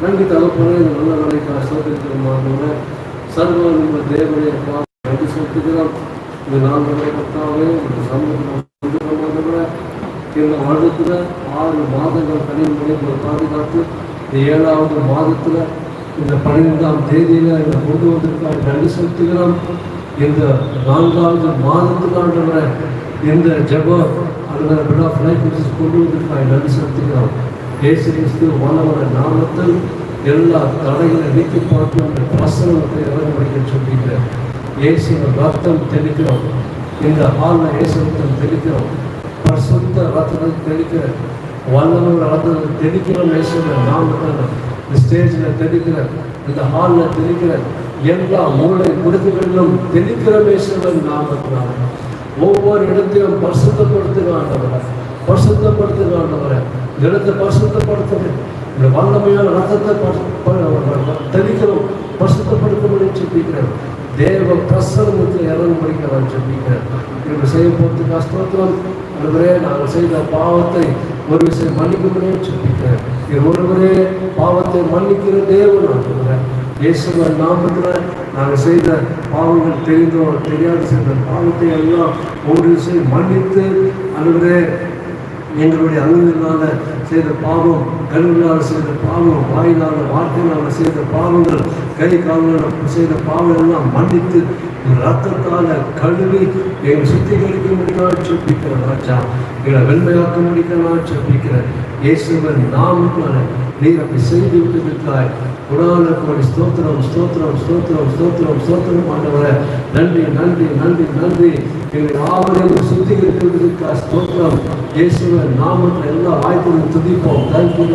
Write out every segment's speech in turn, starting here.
நன்றி தகப்பனே, இந்த நல்ல வேலைக்காக சோதரிக்கிறோம். சர்வ நம்ம தேவனையை நன்றி செலுத்துகிறோம். இந்த 4 கர்த்தாவே இந்த சமூகத்தில் இந்த வருடத்தில் 6 மாதங்கள் கணிமுறை பாதுகாத்து இந்த 7வது மாதத்தில் இந்த 12ஆம் தேதியில் இந்த கொண்டு வந்திருக்காக நன்றி செலுத்துகிறோம். இந்த 4வது மாதத்துக்கான இந்த ஜெபம் அந்த பிட் ஆஃப் லைஃப் கொண்டு வந்திருக்காக நன்றி செலுத்துகிறோம். இயேசு கிறிஸ்து வல்லவர நாமத்தில் எல்லா தடைகளை நீக்கி பார்த்து அந்த பிரசனத்தை இறங்க சொல்லிக்கிறேன். இயேசுவின் ரத்தம் தெளிக்கிறோம். இந்த ஹாலில் இயேசு ரத்தம் தெளிக்கிறோம். பரிசுத்த ரத்தத்தை தெளிக்கிற வல்லவர ரத்தத்தை தெளிக்கிறோம். இயேசுவின் நாமத்தில் இந்த ஸ்டேஜில் தெளிக்கிற, இந்த ஹாலில் தெளிக்கிற, எல்லா மூளை முடுக்குகளிலும் தெளிக்கிற இயேசுவின் நாமத்தினால ஒவ்வொரு இடத்தையும் பரிசுத்தப்படுத்துகிறாண்டவரை பரிசுத்தப்படுத்துகிறாண்டவரை இடத்தை பரிசுத்தப்படுத்துகிறேன். இந்த வல்லமையான ரத்தத்தை தெளிக்கிறோம், பரிசுத்தப்படுத்த சொல்லிக்கிறேன். தேவ பிரசனத்தை இறங்க முடிக்கலாம் சொல்லிக்கிறேன். இவங்க செய்ய போகிறது கஷ்டத்திலும் ஒருவரே நாங்கள் செய்த பாவத்தை ஒரு விஷயம் மன்னிக்கும்படியே சொல்லிக்கிறேன். இது ஒருவரே பாவத்தை மன்னிக்கிற தேவன். இயேசுவின் நாமத்தில் நாங்கள் செய்த பாவங்கள் தெரிந்தோ தெரியாது செய்த பாவத்தை எல்லாம் ஒரு விஷயம் மன்னித்து அன்றுவரே எங்களுடைய அங்கத்தினால செய்த பாவம், கண்களால் செய்த பாவம், வாயினால வார்த்தையினால் செய்த பாவங்கள், கை கால்களால் செய்த பாவம் எல்லாம் மன்னித்து ரத்தத்தால் கழுவி எங்களை சுத்திகரிக்க முடியாது சொல்லிக்கிறேன். ராஜா எங்களை வெண்மையாக்க முடிக்கலாம் சொல்லிக்கிறேன். இயேசுவின் நாமத்தினால நீர் அப்படி செய்து விட்டதற்காய் குணான கோடி ஸ்தோத்திரம் ஸ்தோத்திரம் ஸ்தோத்திரம் ஸ்தோத்திரம் ஸ்தோத்திரம் ஆண்டவரை நன்றி நன்றி நன்றி நன்றி. எங்களை யாவரையும் சுத்திகரிப்பதற்காக ஸ்தோத்திரம். இயேசுவின் நாமத்தில் எல்லா வாய்ப்புகளும் துதிப்போம். தேங்க்யூ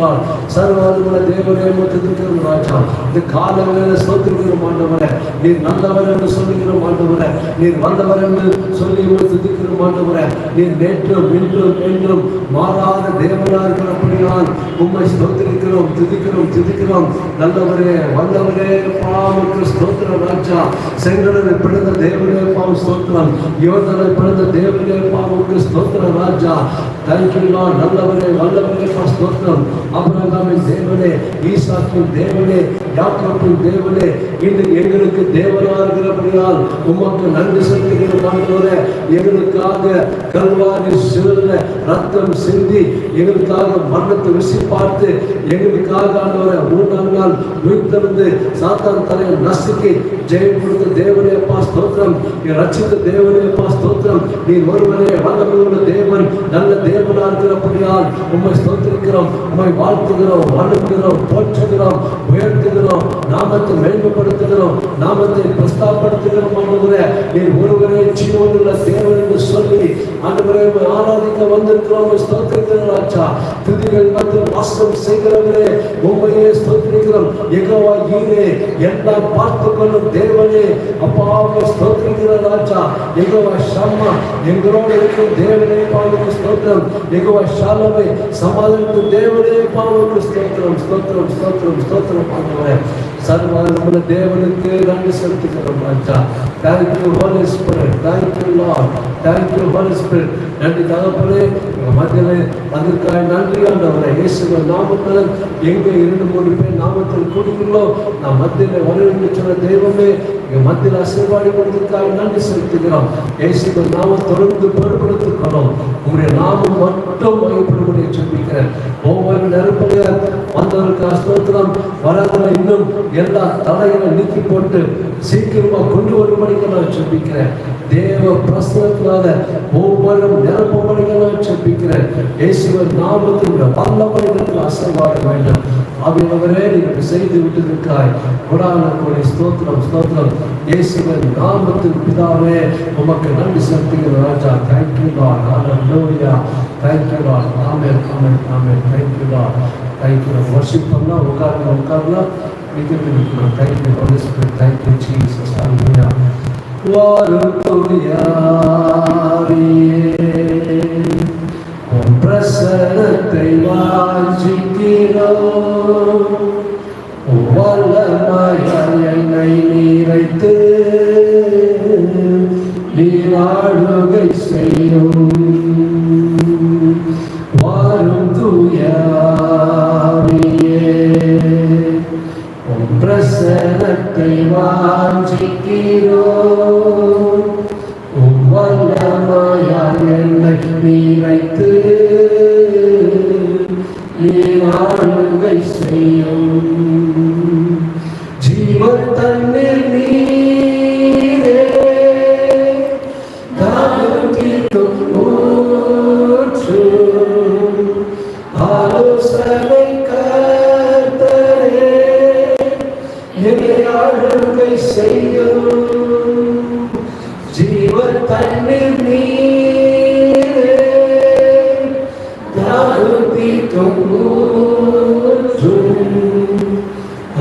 சர்வாதிபல தேவனே துதிக்கிறோம். ராஜா இந்த காலங்களில் ஸ்தோத்திரிக்கிறோம் ஆண்டவரை. நீர் நல்லவர் என்று சொல்லுகிறோம் ஆண்டவரை. நீர் வந்தவர் என்று சொல்லி துதிக்கிறோம் ஆண்டவரை. நீர் நேற்றும் இன்றும் என்றும் மாறாத தேவனாக இருக்கிறபடியால் உம்மை ஸ்தோத்திரிக்கிறோம், துதிக்கிறோம் துதிக்கிறோம். நல்லவரே வல்லவரே பாவுக்கு ஸ்தோத்திரம். ராஜா செங்கடலை பிறந்த தேவனே பாவம் ஸ்தோத்திரம். யோர்தானை பிறந்த தேவனே பாவுக்கு ஸ்தோத்திரம். ராஜா தேங்க்யூ லார்ட். நல்லவரே வல்லவரே ஸ்தோத்திரம். ஆபிரகாமின் தேவனே, ஈசாக்கின் தேவனே, யாக்கோபின் தேவனே, இன்று எங்களுக்கு தேவனாக இருக்கிறபடியால் உமக்கு நன்றி செலுத்துகிறோம் ஆண்டவரே. எங்களுக்காக கல்வாரி சிலுவையில் ரத்தம் சிந்தி எங்களுக்காக மரணத்தை ருசி பார்த்து எங்களுக்காக ஆண்டவரை 3ஆம் நாள் உயிர்த்தெழுந்து சாத்தான் தலையை நசுக்கி ஜெயம் கொடுத்த தேவனே அப்பா ஸ்தோத்திரம். ரட்சித்த தேவனே அப்பா ஸ்தோத்திரம். நீ ஒருவரே வல்லமையுள்ள தேவன், நல்ல தேவனாக இருக்கிறபடியால் உம்மை ஸ்தோத்திரிக்கிறோம், உம்மை வாழ்த்துகிறோம், வணங்குகிறோம், போற்றுகிறோம், உயர்த்துகிறோம், நாமத்தை மேன்மைப்படுத்துகிறோம், நாமத்தை பிரஸ்தாபப்படுத்துகிறோம். ஆண்டவரே நீர் ஒருவரே ஜீவனுள்ள தேவன் என்று சொல்லி ஆண்டவரே ஆராதிக்க வந்திருக்கிறோம். ஸ்தோத்திரிக்கிறோம் ராஜா. துதிகள் வந்து வாசம் செய்கிறவரே உம்மையே ஸ்தோத்திரிக்கிறோம். யெகோவா ஈரே எல்லாம் பார்த்து கொள்ளும் தேவனே அப்பாவே ஸ்தோத்திரிக்கிறோம் ராஜா. யெகோவா ஷம்மா எங்களோடு இருக்கும் தேவனே பாவுக்கு ஸ்தோத்திரம். யெகோவா ஷாலோமே சமாதானத்தின் தேவனே பாவுக்கு ஸ்தோத்திரம் ஸ்தோத்திரம் ஸ்தோத்திரம் ஸ்தோத்திரம். ஆண்டவரே சர்வவல்லமையுள்ள தேவனுக்கு நன்றி செலுத்துகிறோம் ராஜா. Thank you holy spirit, thank you lord, thank you holy spirit. நன்றி தகப்பனே, மத்தியிலே அதற்காக நன்றி ஆண்டவரே. இயேசுவின் நாமத்தில் எங்கே 2-3 பேர் நாமத்தில் கூடுகிறோம் நாம் மத்தியில் வர என்று சொன்ன தெய்வமே மத்தியில் ஆசீர்வாடி கொடுத்ததற்காக நன்றி செலுத்துகிறோம். இயேசுவின் நாமம் தொடர்ந்து பொருட்படுத்திக் கொள்ளும். உங்களுடைய நாமம் மட்டும் வகைப்படும்படியை சொல்லிக்கிறேன். ஒவ்வொரு நெருப்பில் வந்தவருக்கு ஸ்தோத்திரம். வரதில் இன்னும் எல்லா தடைகளை நீக்கி போட்டு சீக்கிரமாக கொண்டு வரும்படிக்கு நான் சொல்லிக்கிறேன். தேவ பிரசனத்தினால ஒவ்வொரு நிரப்பபடிக்கு நான் சொல்லிக்கிறேன். இயேசுவின் நாமத்தில் வல்லமைகளுக்கு ஆசீர்வாத வேண்டும். ஆவியானவரே நீங்கள் செய்து விட்டதற்காய் கொடான கோடி ஸ்தோத்திரம் ஸ்தோத்திரம். இயேசுவின் நாமத்தில் பிதாவே உமக்கு நன்றி செலுத்துகிறேன் ராஜா. Thank you lord. Hallelujah. Thank you lord. Amen amen amen. Thank you lord. Thank you. Worship பண்ணலாம். உட்காரலாம். Thank you holy spirit. Thank you Jesus. Hallelujah. வாருமையாவியே உம் பிரசன்னத்தை வாஞ்சிக்கிறோம். வல்லமையாய் என்னை நிறைத்து நீர் ஆளுகை செய்யும். வாரும் தூயாவியே ஆளுகை செய்யும் ஜீவன் தண்ணீர் நீரே தாகம் தீர்க்கும் ஊற்று ஆலோசனை கர்த்தரே என்னை ஆளுகை செய்யும் ஜீவன் தண்ணீர் நீரே தாகம் தீர்க்கும் ஊற்று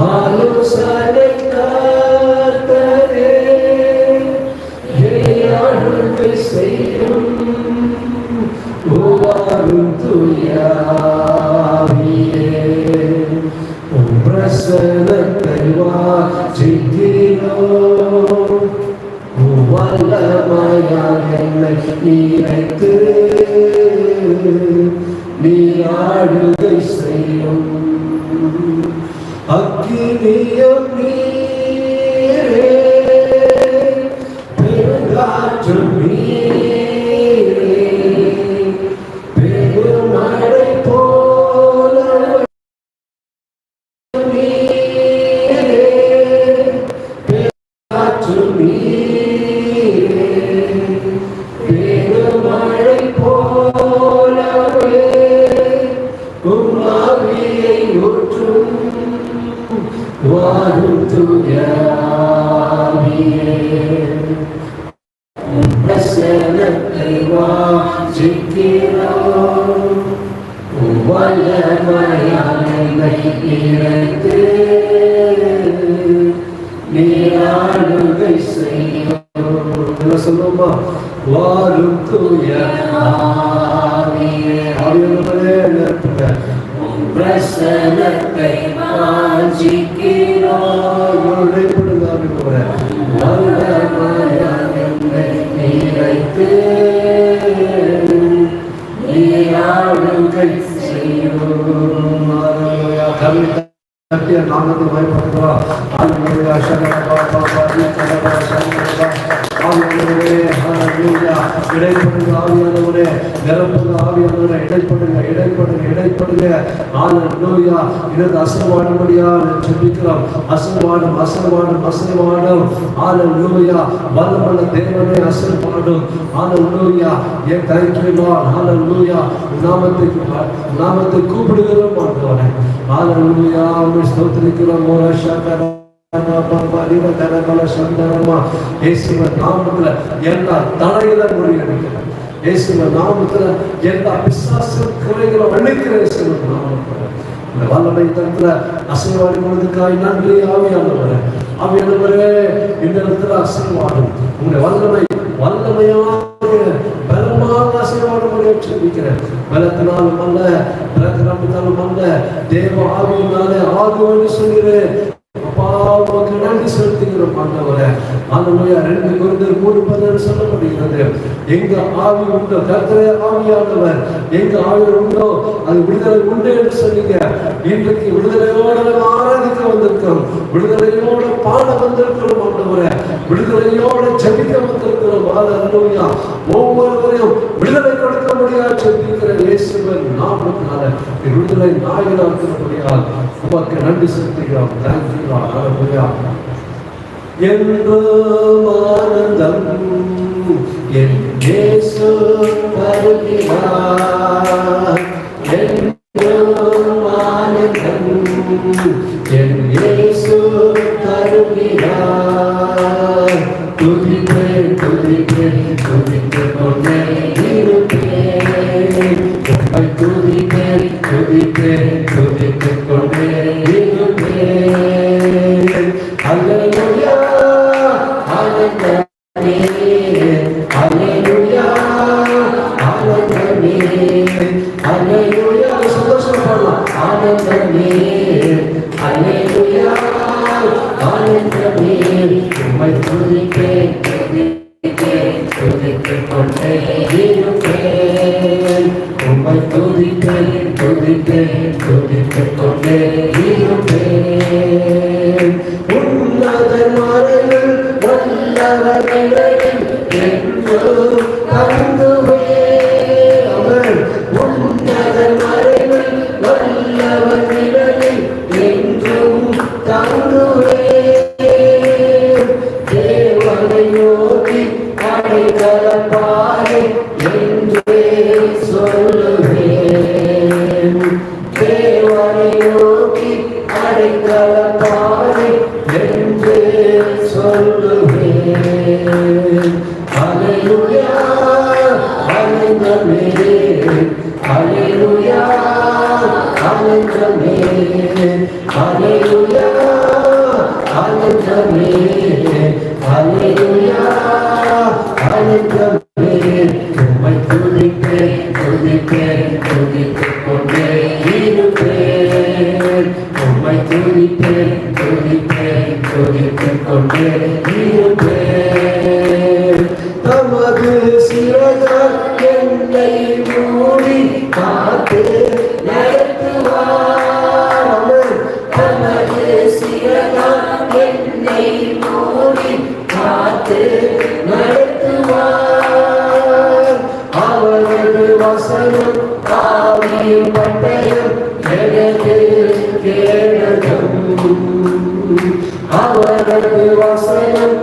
ஆலோசனை கர்த்தரே என்னை ஆளுகை செய்யும் வாரும் தூயாவியே உம் பிரசன்னத்தை வாஞ்சிக்கிறோம் வல்லமையாக என்னை நீரைத்து நீர் ஆளுகை செய்யும் அக்கினியும் நீரே பெருங்காற்றும் நீரே பெருமழை போல நீரே பெருங்காற்றும் நீரே பெருமழை போலவே உம் ஆவியை ஊற்றும் வாரும் தூயாவியே பிரசன்னத்தை வாஞ்சிக்கிறோம் வல்லமையாக என்னை நிறைத்து நீர் ஆளுகை செய்யும் சொல்லுமா வாரும் தூயாவியே ஆவியானவரே பிரசன்னத்தை வாஞ்சிக்கிறோம் வல்லமையாக என்னை நிறைத்து நீர் ஆளுகை செய்யும் நாமத்தை பயன்படுத்துவா இடைப்படுங்க ஆவியானவரே நிரப்புங்க ஆவியானவரே இடைப்படுங்க இடைப்படுங்க இடைப்படுங்க ஹல்லேலூயா இது அசைவாடும்படியா ஜெபிக்கிறோம் அசைவாடும் அசைவாடும் அசைவாடும் ஹல்லேலூயா வல்லமையுள்ள தேவனே அசைவாடும் ஹல்லேலூயா என் தேங்க்யூ லார்ட் ஹல்லேலூயா நாமத்தை கூப்பிடுகிறோம் ஆண்டவரே ஹல்லேலூயா உம்மை ஸ்தோத்திரிக்கிறோம் மோரஷாகர இயேசுவின் நாமத்துல எல்லா தடைகளை முறியடிக்கிறேன் இயேசுவின் நாமத்துல எல்லா பிசாசு குறைகளை அழிக்கிறேன் இயேசுவின் நாமத்துல இந்த வல்லமை தரத்துல அசைவாடி கொண்டதுக்காய் நன்றி ஆவியானவரே ஆவியானவரே இந்த இடத்துல அசைவாடும் உங்களுடைய வல்லமையாக பலமாக அசைவாடும்படியா ஜெபிக்கிறேன் பலத்தினாலும் அல்ல பலத்தினாலும் அல்ல தேவ ஆவியினாலே ஆகும்னு சொல்கிறேன் பாவங்களுக்கு நன்றி செலுத்துகிறோம் ஆண்டவரே ஹல்லேலூயா 2 கொரிந்தியர் 3:10 சொல்லப்படுகிறது எங்க ஆவி உண்டோ கர்த்தரே ஆவியானவர் எங்க ஆவி உண்டோ அது விடுதலை உண்டு என்று சொன்னீங்க இன்றைக்கு விடுதலையோட ஆராதிக்க வந்திருக்கிறோம் விடுதலையோட பாட வந்திருக்கிறோம் ஆண்டவரே விடுதலையோட ஜெபிக்க வந்திருக்கிறோம் ஹல்லேலூயா ஒவ்வொருவரையும் விடுதலை கொடுக்க முடியாது ஜெபிக்கிற இயேசுவின் நாமத்தினால விடுதலை நாயகனாக்கிறபடியால் உமக்கு நன்றி செலுத்துகிறோம் தேங்க்யூ ஹல்லேலூயா என்றும் ஆனந்தம் என் இயேசு தருகிறார் என்றும் ஆனந்தம் என் இயேசு தருகிறார் துதிப்பேன் துதிப்பேன் துதித்துக் கொண்டே இருப்பேன் உம்மை துதிப்பேன் துதிப்பேன் துதித்துக் கொண்டே இருப்பேன் ஹல்லேலூயா ஆனந்தமே ஹல்லேலூயா ஆனந்தமே ஹல்லேலூயா சந்தோஷம் பாடலாம் ஆனந்தமே ஹல்லேலூயா ஆனந்தமே உம்மை துதிப்பேன் துதிப்பேன் துதித்துக் கொண்டே இருப்பேன் உம்மை துதிப்பேன் துதிப்பேன் துதித்துக் கொண்டே இருப்பேன் உன்னதன் மறைவில் வல்லவர் நிலையில் என்றும் தங்குவேன் உன்னதன் மறைவில் அவரை நோக்கி அடைக்கலப்பாறை என்று சொல்லுவேன். அல்லேலூயா ஆனந்தமே, அல்லேலூயா ஆனந்தமே, அல்லேலூயா ஆனந்தமே, அல்லேலூயா ஆனந்தமே. உம்மை துதிப்பேன் துதிப்பேன் துதித்துக் கொண்டே இருப்பேன். உம்மை துதிப்பேன் துதிப்பேன் துதித்துக் கொண்டே இருப்பேன். தமது சிறகால் என்னை மூடி காத்து நடத்துவார். தமது சிறகால் என்னை மூடி காத்து நடத்துவார். அவரது வசனம் ஆவியின் பட்டயம் எனக்கு கேடகம். அவரது வசனம்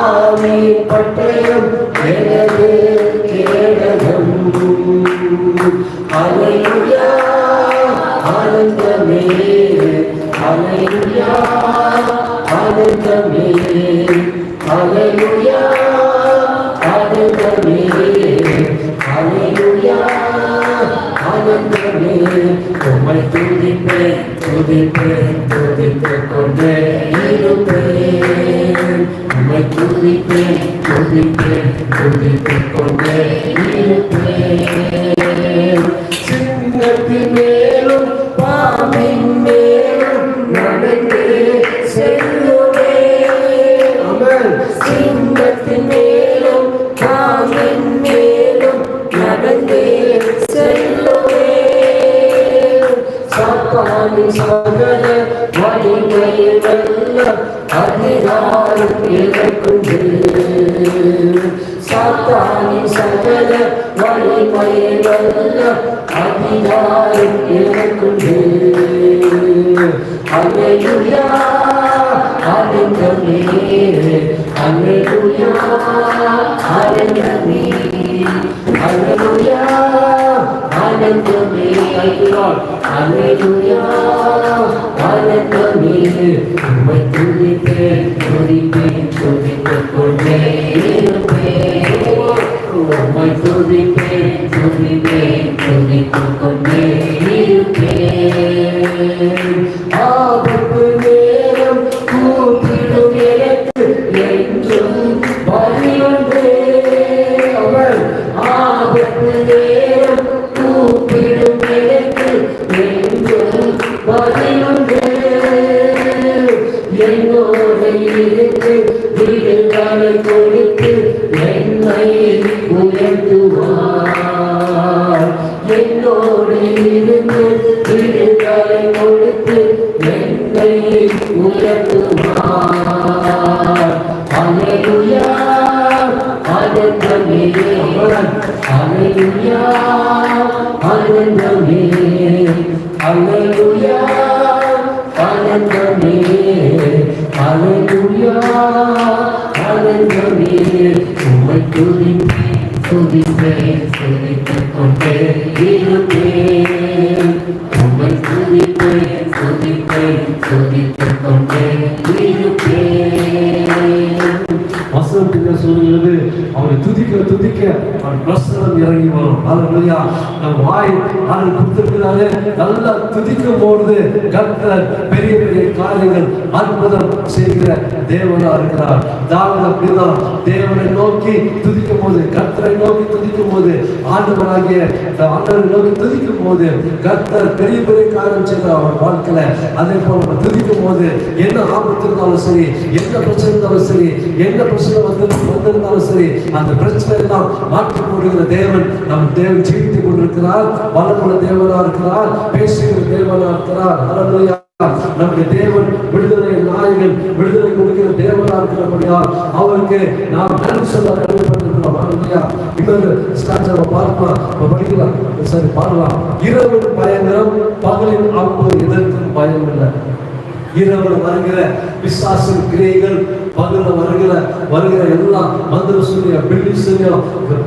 ஆவியின் பட்டயம் எனக்கு கேடகம். அல்லேலூயா ஆனந்தமே, அல்லேலூயா ஆனந்தமே, அல்லேலூயா ஆனந்தமே, அல்லேலூயா ஆனந்தமே. உம்மை துதிப்பேன் துதிப்பேன் துதித்துக் கொண்டே இருப்பேன். உம்மை துதிப்பேன் துதிப்பேன் துதித்துக் கொண்டே இருப்பேன். சிங்கத்தின் மேலும் பாம்பின் மேலும் நடந்து செல்லுவேன். சிங்கத்தின் மேலும் பாம்பின் மேலும் நடந்து செல்லுவேன். சாத்தானின் சகல வலிமையல்ல அதிகாரம் எனக்குண்டு. சாத்தானின் சகல வலிமையல்ல அதிகாரம் எனக்குண்டு. அல்லேலூயா ஆனந்தமே, அல்லேலூயா ஆனந்தமே, அல்லேலூயா ஆனந்தமே. அல்லேலூயா ஆனந்தமே. உம்மை துதிப்பேன் துதிப்பேன் துதித்துக் கொண்டே இருப்பேன். உம்மை துதிப்பேன் துதிப்பேன் துதித்துக் கொண்டே இருப்பேன். ஆபத்து நேரம் கூப்பிடும் எனக்கு என்றும் பதிலொன்றே. ஆபத்து நேரம் கூப்பிடும் எனக்கு என்றும் பதிலொன்றே. என்னோடு இருந்து விடுதலை கொடுத்து என்னை உயர்த்துவார். என்னோடு இருந்து விடுதலை கொடுத்து என்னை உயர்த்துவார். அல்லேலூயா ஆனந்தமே, அல்லேலூயா ஆனந்தமே, அல்லேலூயா ஆனந்தமே, அல்லேலூயா ஆனந்தமே. உம்மை துதிப்பேன் துதிப்பேன் துதித்துக் கொண்டே இருப்பேன். உம்மை துதிப்பேன் துதிப்பேன் துதித்துக் கொண்டே இருப்பேன். வசனத்தில் சொல்லுகிறது அவரை துதிக்க துதிக்க அவன் பிரசனம் இறங்கி வரும். அல்லேலூயா. நம் வாய் அதை கொடுத்திருக்கிறாரு. நல்லா துதிக்கும் பொழுது கர்த்தர் பெரிய பெரிய காரியங்கள் அற்புதம் செய்கிற தேவனா இருக்கிறார். தாவீது அப்படிதான் தேவனை நோக்கி துதிக்கும் போது, கர்த்தரை நோக்கி துதிக்கும் போது, ஆண்டவராகிய ஆண்டவரை நோக்கி துதிக்கும் போது கர்த்தர் பெரிய பெரிய காரியம் செய்கிறார் அவன் வாழ்க்கையில. அதே போல நம்ம துதிக்கும் போது என்ன ஆபத்து இருந்தாலும் சரி, என்ன பிரச்சனை இருந்தாலும் சரி, என்ன பிரச்சனை வந்திருந்தாலும் சரி, அந்த பிரச்சனை எல்லாம் மாற்றி போடுகிற தேவன் நம் தேவன் ஜீவித்துக் கொண்டிருக்கிறார். வளமுள்ள தேவனா இருக்கிறார், பேசுகிற தேவனா இருக்கிறார். அல்லேலூயா. நம்முடைய தேவன் விடுதலை நாயகன், விடுதலை கொடுக்கிற தேவனா இருக்கிறபடியால் அவருக்கு நாம் நன்றி சொல்ல கடமைப்பட்டிருக்கிறோம். அல்லேலூயா. இன்னொரு ஸ்டான்ஸாவை படிக்கலாம், சரி பாடலாம். இரவின் பயங்கரம் பகலின் அம்பு எதற்கும் பயம் இல்லை. இரவு வருகிற பிசாசின் கிரியைகள், பகல வருகிற எல்லாம் மந்திர சூரிய பில்லி சூரியம்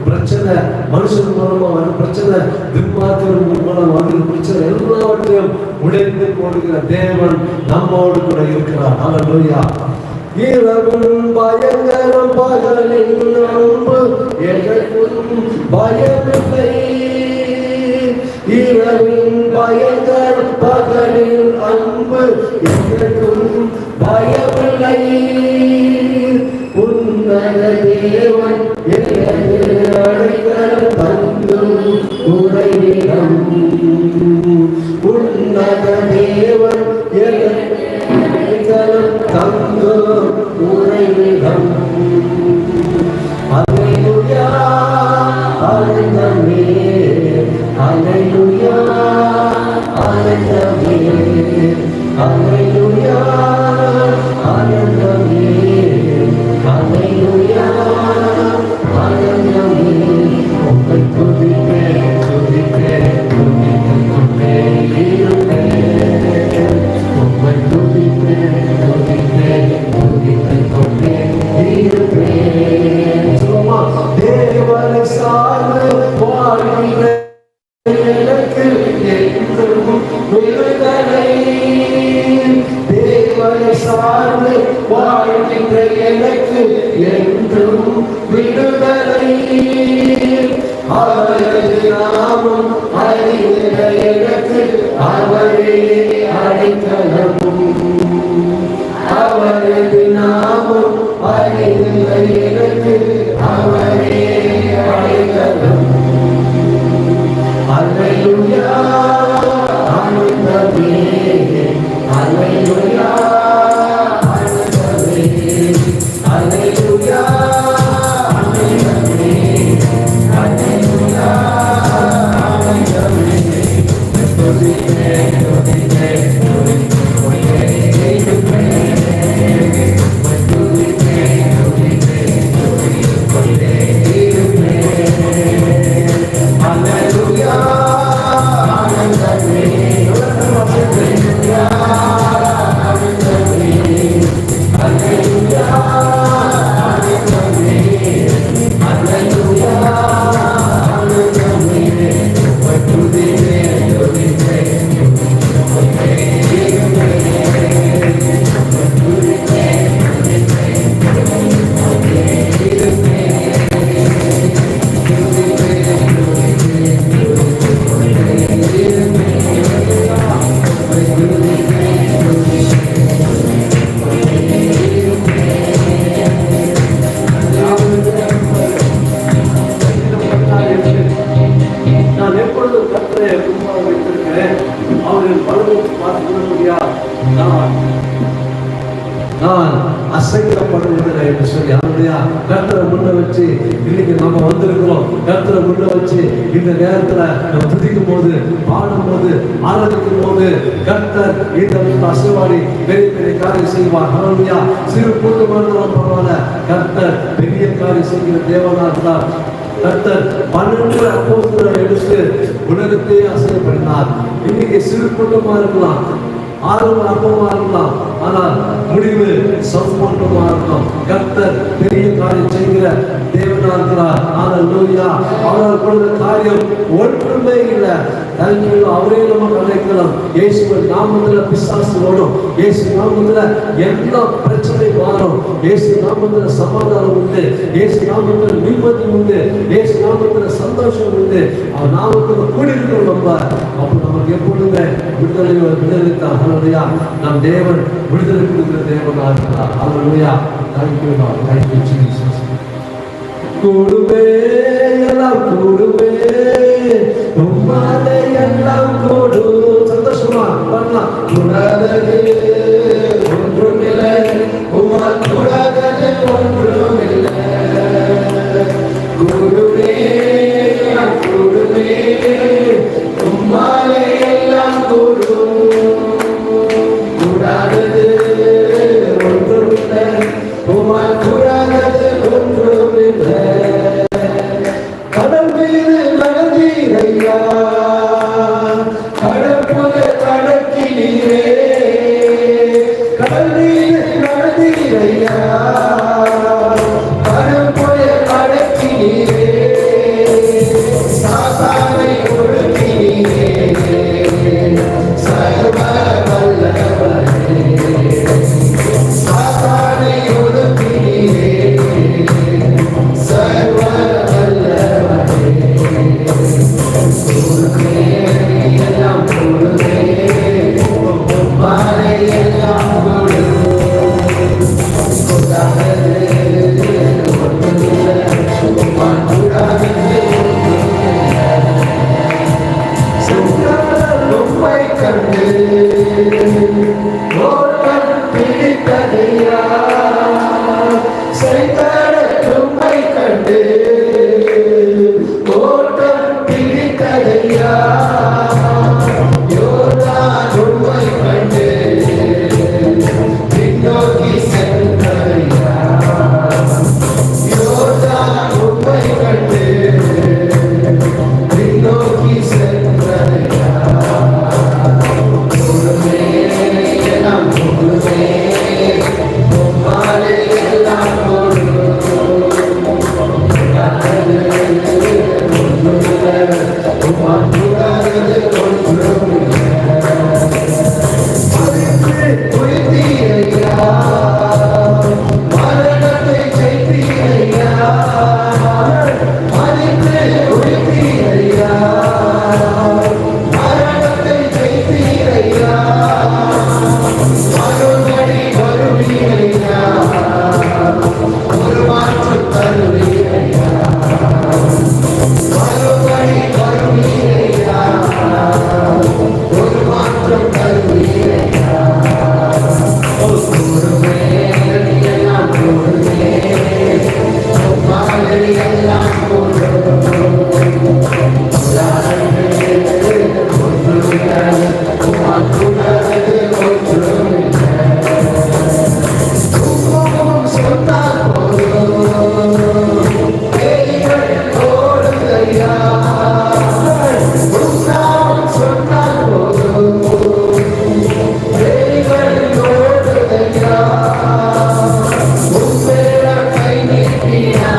பிரச்சனை, மனுஷன் மூலமா வர பிரச்சனை, துன்மார்க்கர்கள் மூலம் வருகிற பிரச்சனை எல்லாவற்றையும் உடைந்து போடுகிற தேவன் நம்மோடு கூட இருக்கிறார். ஹல்லேலூயா. இரவும் பயங்கரம் பகலின் அன்பு எதற்கும் பயமில்லை. இரவின் பயங்கர பகலின் அன்பு எதற்கும் பயமில்லை. உன்னத தேவன் எனக்கு அடைக்கலம் தந்தும் உறைவிடம். உன்னத தேவன் எனக்கு அடைக்கலம் தந்தும் உறைவிடம். அல்லேலூயா ஆனந்தமே, அல்லேலூயா ஆனந்தமே, அல்லேலூயா ஆனந்தமே, அல்லேலூயா ஆனந்தமே. உம்மை துதிப்பேன் துதிப்பேன் துதிப்பேன் இருப்பேன். உம்மை துதிப்பேன் துதிப்பேன் துதிப்பேன் இருப்பேன். தேவனை சார்ந்து வாழ்கிற எனக்கு என்றும் விடுதலை. தேவனை சார்ந்து வாழ்கின்ற எனக்கு என்றும் விடுதலை. அவரது நாமம் அறிகிற எனக்கு அவரே அடைக்கலம். அவரது நாமம் அறிகிற எனக்கு அவரே அடைக்கலம். அல்லேலூயா ஆனந்தமே, அல்லேலூயா ஆனந்தமே, அல்லேலூயா ஆனந்தமே, அல்லேலூயா ஆனந்தமே. துதிப்பேன் துதிப்பேன் நான் அசைக்கப்படுவதில்லை என்று சொல்லி கர்த்தரை முன்ன வச்சு இன்னைக்கு நம்ம வந்திருக்கிறோம். கர்த்தரை முன்ன வச்சு இந்த நேரத்துல நம்ம துதிக்கும் போது, பாடும் போது, ஆராதிக்கும் போது கர்த்தர் இந்த அசைவாடி பெரிய பெரிய காரியம் செய்வார். ஹல்லேலூயா. சிறு கூட்டமானாலும் பரவாயில்ல, கர்த்தர் பெரிய காரியம் செய்கிற தேவனா இருந்தார். கர்த்தர் 12 அப்போஸ்தலரை எடுத்து உலகத்தையே அசைப்படுத்தினார். இன்னைக்கு சிறு கூட்டமா இருக்கலாம், ஆர்வம் அற்பமா இருக்கலாம், ஆனால் முடிவு சம்பூர்ணமா இருக்கும். கர்த்தர் பெரிய காரியம் செய்கிற தேவனா இருக்கிறார். ஹல்லேலூயா. அவரால் கொடுத்த காரியம் ஒன்றுமே இல்லை. அவரே நமக்கு அழைக்கலாம். இயேசுவின் நாமத்துல பிசாசு ஓடும். இயேசு நாமத்துல எல்லா பிரச்சனை மாறும். இயேசு நாமத்துல சமாதானம் உண்டு. இயேசு நாமத்துல நிம்மதி உண்டு. இயேசு நாமத்துல சந்தோஷம் உண்டு. அவர் நாமத்துல கூடியிருக்கிறோம். நம்ம அப்ப நமக்கு எப்பொழுதுமே விடுதலை தான். ஹல்லேலூயா. நம் தேவன் விடுதலை கொடுக்கிற தேவனாக இருக்கிறார். ஹல்லேலூயா. Thank you Lord. Thank you Jesus. கூடுவே எல்லாம் கூடுவே, உம்மாலே எல்லாம் கூடு. சந்தோஷமா பண்ணலாம். கூடாதது ஒன்றுமில்லை, உம்மால் கூடாதது ஒன்றுமில்லை. கூடுவே கூடுவே, உம்மாலே எல்லாம் கூடு. கூடாதது ஒன்றுமில்லை, உம்மால் கூடாதது ஒன்றுமில்லை. கடல் மீது நடந்தீரையா, கடற்புற கடக்கினீரே. ஓட்டம் பிடித்ததையா செய்தமை கண்டு ஓட்டம் பிடித்ததையா யோர்தான் உம்மை கண்டு பின்னோக்கி சென்றையா யோர்தான் உம்மை கண்டு பின்னோக்கி சென்றையா பொறுமே எல்லாம் பொறுமே உம்மாலே எல்லாம் மரணத்தை ஜெயித்தீரையா மரணத்தை ஜெயித்தீரையா மறுபடி வருவீரையா ஒரு மாற்றம் தருவீரையா மறுபடி வருவீரையா ஒரு மாற்றம் தருவீரையா பொறுமே எல்லாம் பொறுமே மாதிரி எல்லாம் சொன்னால் ஓடுதையா சொன்னால் ஓடுதையா உண்மையில கை நீட்டினா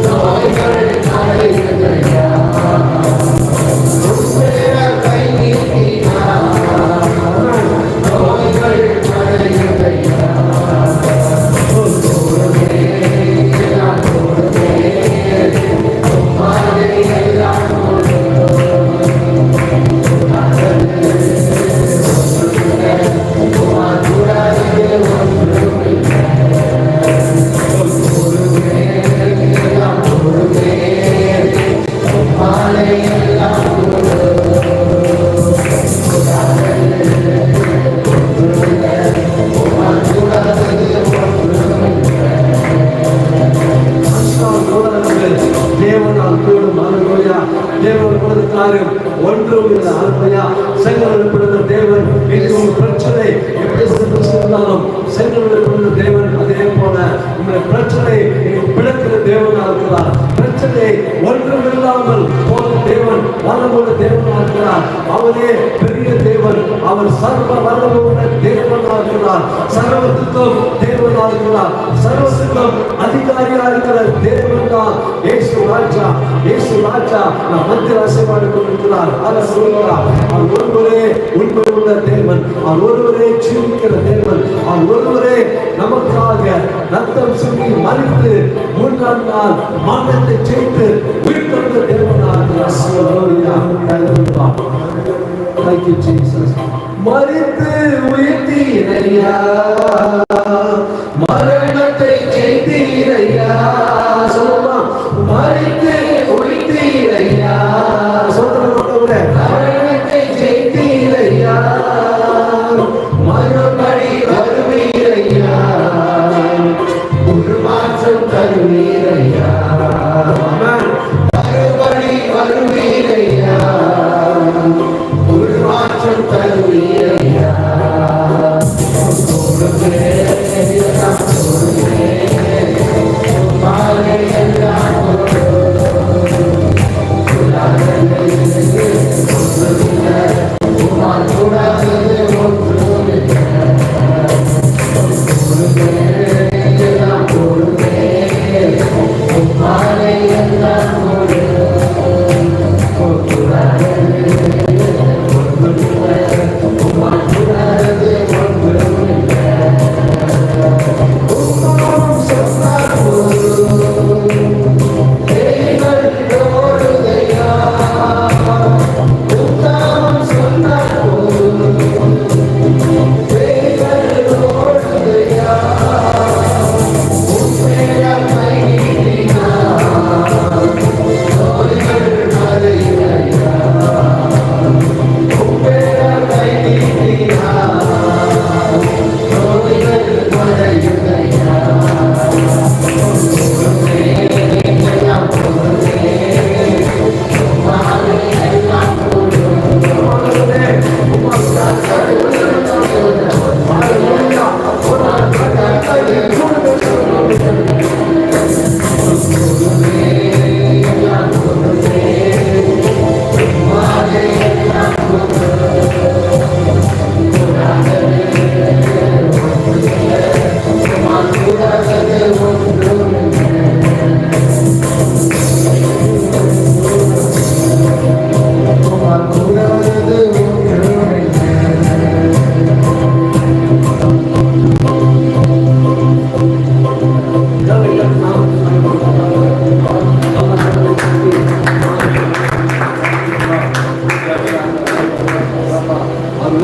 நோய்கள் அடையுதையா உண்மையில கை நீட்டினா நோய்கள் அடையுதையா பொறுமே எல்லாம் பொறுமே உம்மாலே எல்லாம் தேவனால் கூடும் அனுபவியா தேவன் கொடுத்தாரு ஒன்றும் இல்லை அனுபவியா செங்கல் கொடுத்த தேவன் இன்னும் பிரச்சனை எப்படி இருந்தாலும் செங்கல் கொடுத்த தேவன் அதே போல உங்களுடைய பிரச்சனை பிளக்கிற தேவனாக இருக்கிறார். பிரச்சனை ஒன்றும் இல்லாமல் போன தேவன் வல்லமுள்ள தேவனாக இருக்கிறார். அவரே பெரிய தேவன். அவர் சர்வ வல்லமுள்ள தேவனாக இருக்கிறார். சர்வத்துக்கும் தேவனாக இருக்கிறார். சர்வத்துக்கும் அதிகாரியாக இருக்கிற தேவன் தான் இயேசு ராஜா. இயேசு ராஜா நம் மத்தியில் ஆசீர்வாதம் கொண்டிருக்கிறார். அவர் சொல்கிறார், அவர் ஒருவரே உண்மை உள்ள தேவன். அவர் ஒருவரே ஜீவிக்கிற தேவன். அவர் ஒருவரே நமக்காக ரத்தம் சிந்தி மரித்து மூன்றாம் நாள் மரணத்தை ஜெயித்து உயிர்த்தெழுந்த தேவனாக இருக்கிறார். Thank you, Jesus. மரித்து உயிர்த்தீரையா மரணத்தை ஜெயித்தீரையா சொல்லலாம். மரித்து உயிர்த்தீரையா மரணத்தை ஜெயித்தீரையா மறுபடி வருவீரையா ஒரு மாற்றம் தருவீரையா மறுபடி வருவீரையா ஒரு மாற்றம் தருவீரையா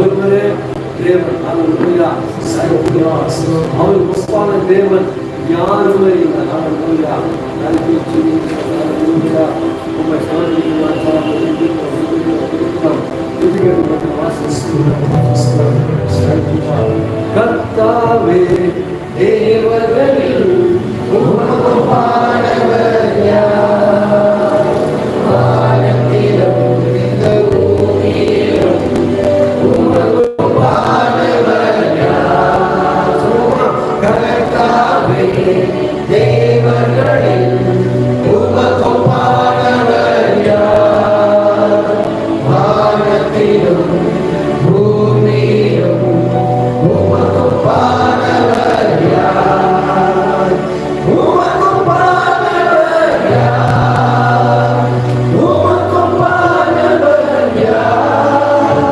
ஒருவரே தேவன். ஹalleluya. அவர் முஸ்பான தேவன் யாருமே இல்லை. ஹalleluya. நன்றி ஜீசஸ். ஹalleluya. உம்மை கர்த்தாவே தேவர்களில் உமக்கு பாடவர் யார்? வானத்திலும் இந்த பூமியிலும் உமக்கு பாடவர் யார்? கர்த்தாவே தேவர்களில் உமக்கு பாடவர் யார்? வானத்திலும் பூமியிலும் உமக்கு பாடவர் யார்? உமக்கு பாடவர் யார்? உமக்கு பாடவர் யார்?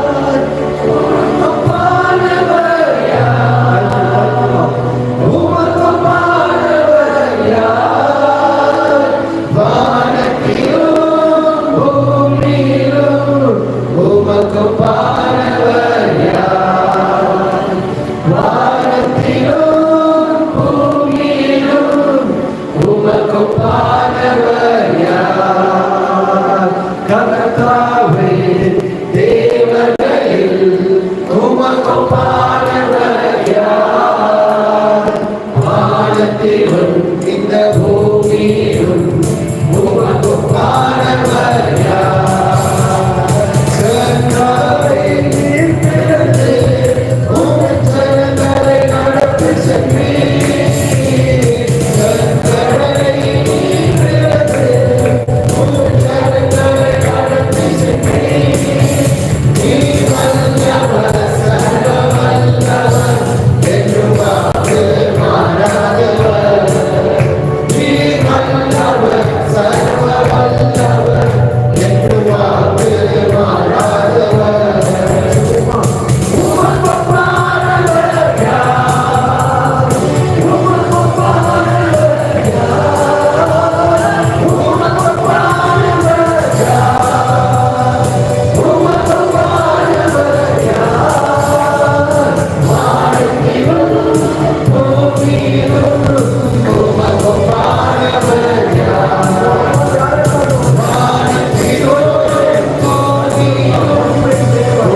உமக்கு பாடவர் யார்? உமக்கு பாடவர் யார்? வானத்திலும் பூமியிலும் உமக்கு பாடவர் யார்? வானத்திலும் பூமியிலும் உமக்கு பாடவர் யார்? கர்த்தாவே தேவர்களில் உமக்கு பாடவர் யார்? வானத்திலும் இந்த பூமியிலும் உமக்கு பாடவர் யார்? கர்த்தாவே நீர் பிறந்து உமது ஜனங்களை நடத்தி சென்றீர். கர்த்தரை நீர் பிறந்து உமது ஜனங்களை நடத்தி சென்றீர். நீர் வல்லவர், சர்வ வல்லவர், என்றும் வாக்கு மாறாதவர். நீர் வல்லவர், சர்வ வல்லவர், என்றும் வாக்கு மாறாதவர். உமக்கு பாடவர் யார்? உமக்கு பாடவர் யார்? உமக்கு பாடவர் யார்? உமக்கு பாடவர் யார்? வானத்திலும் பூமியிலும் உமக்கு பாடவர் யார்? வானத்திலும் பூமியிலும்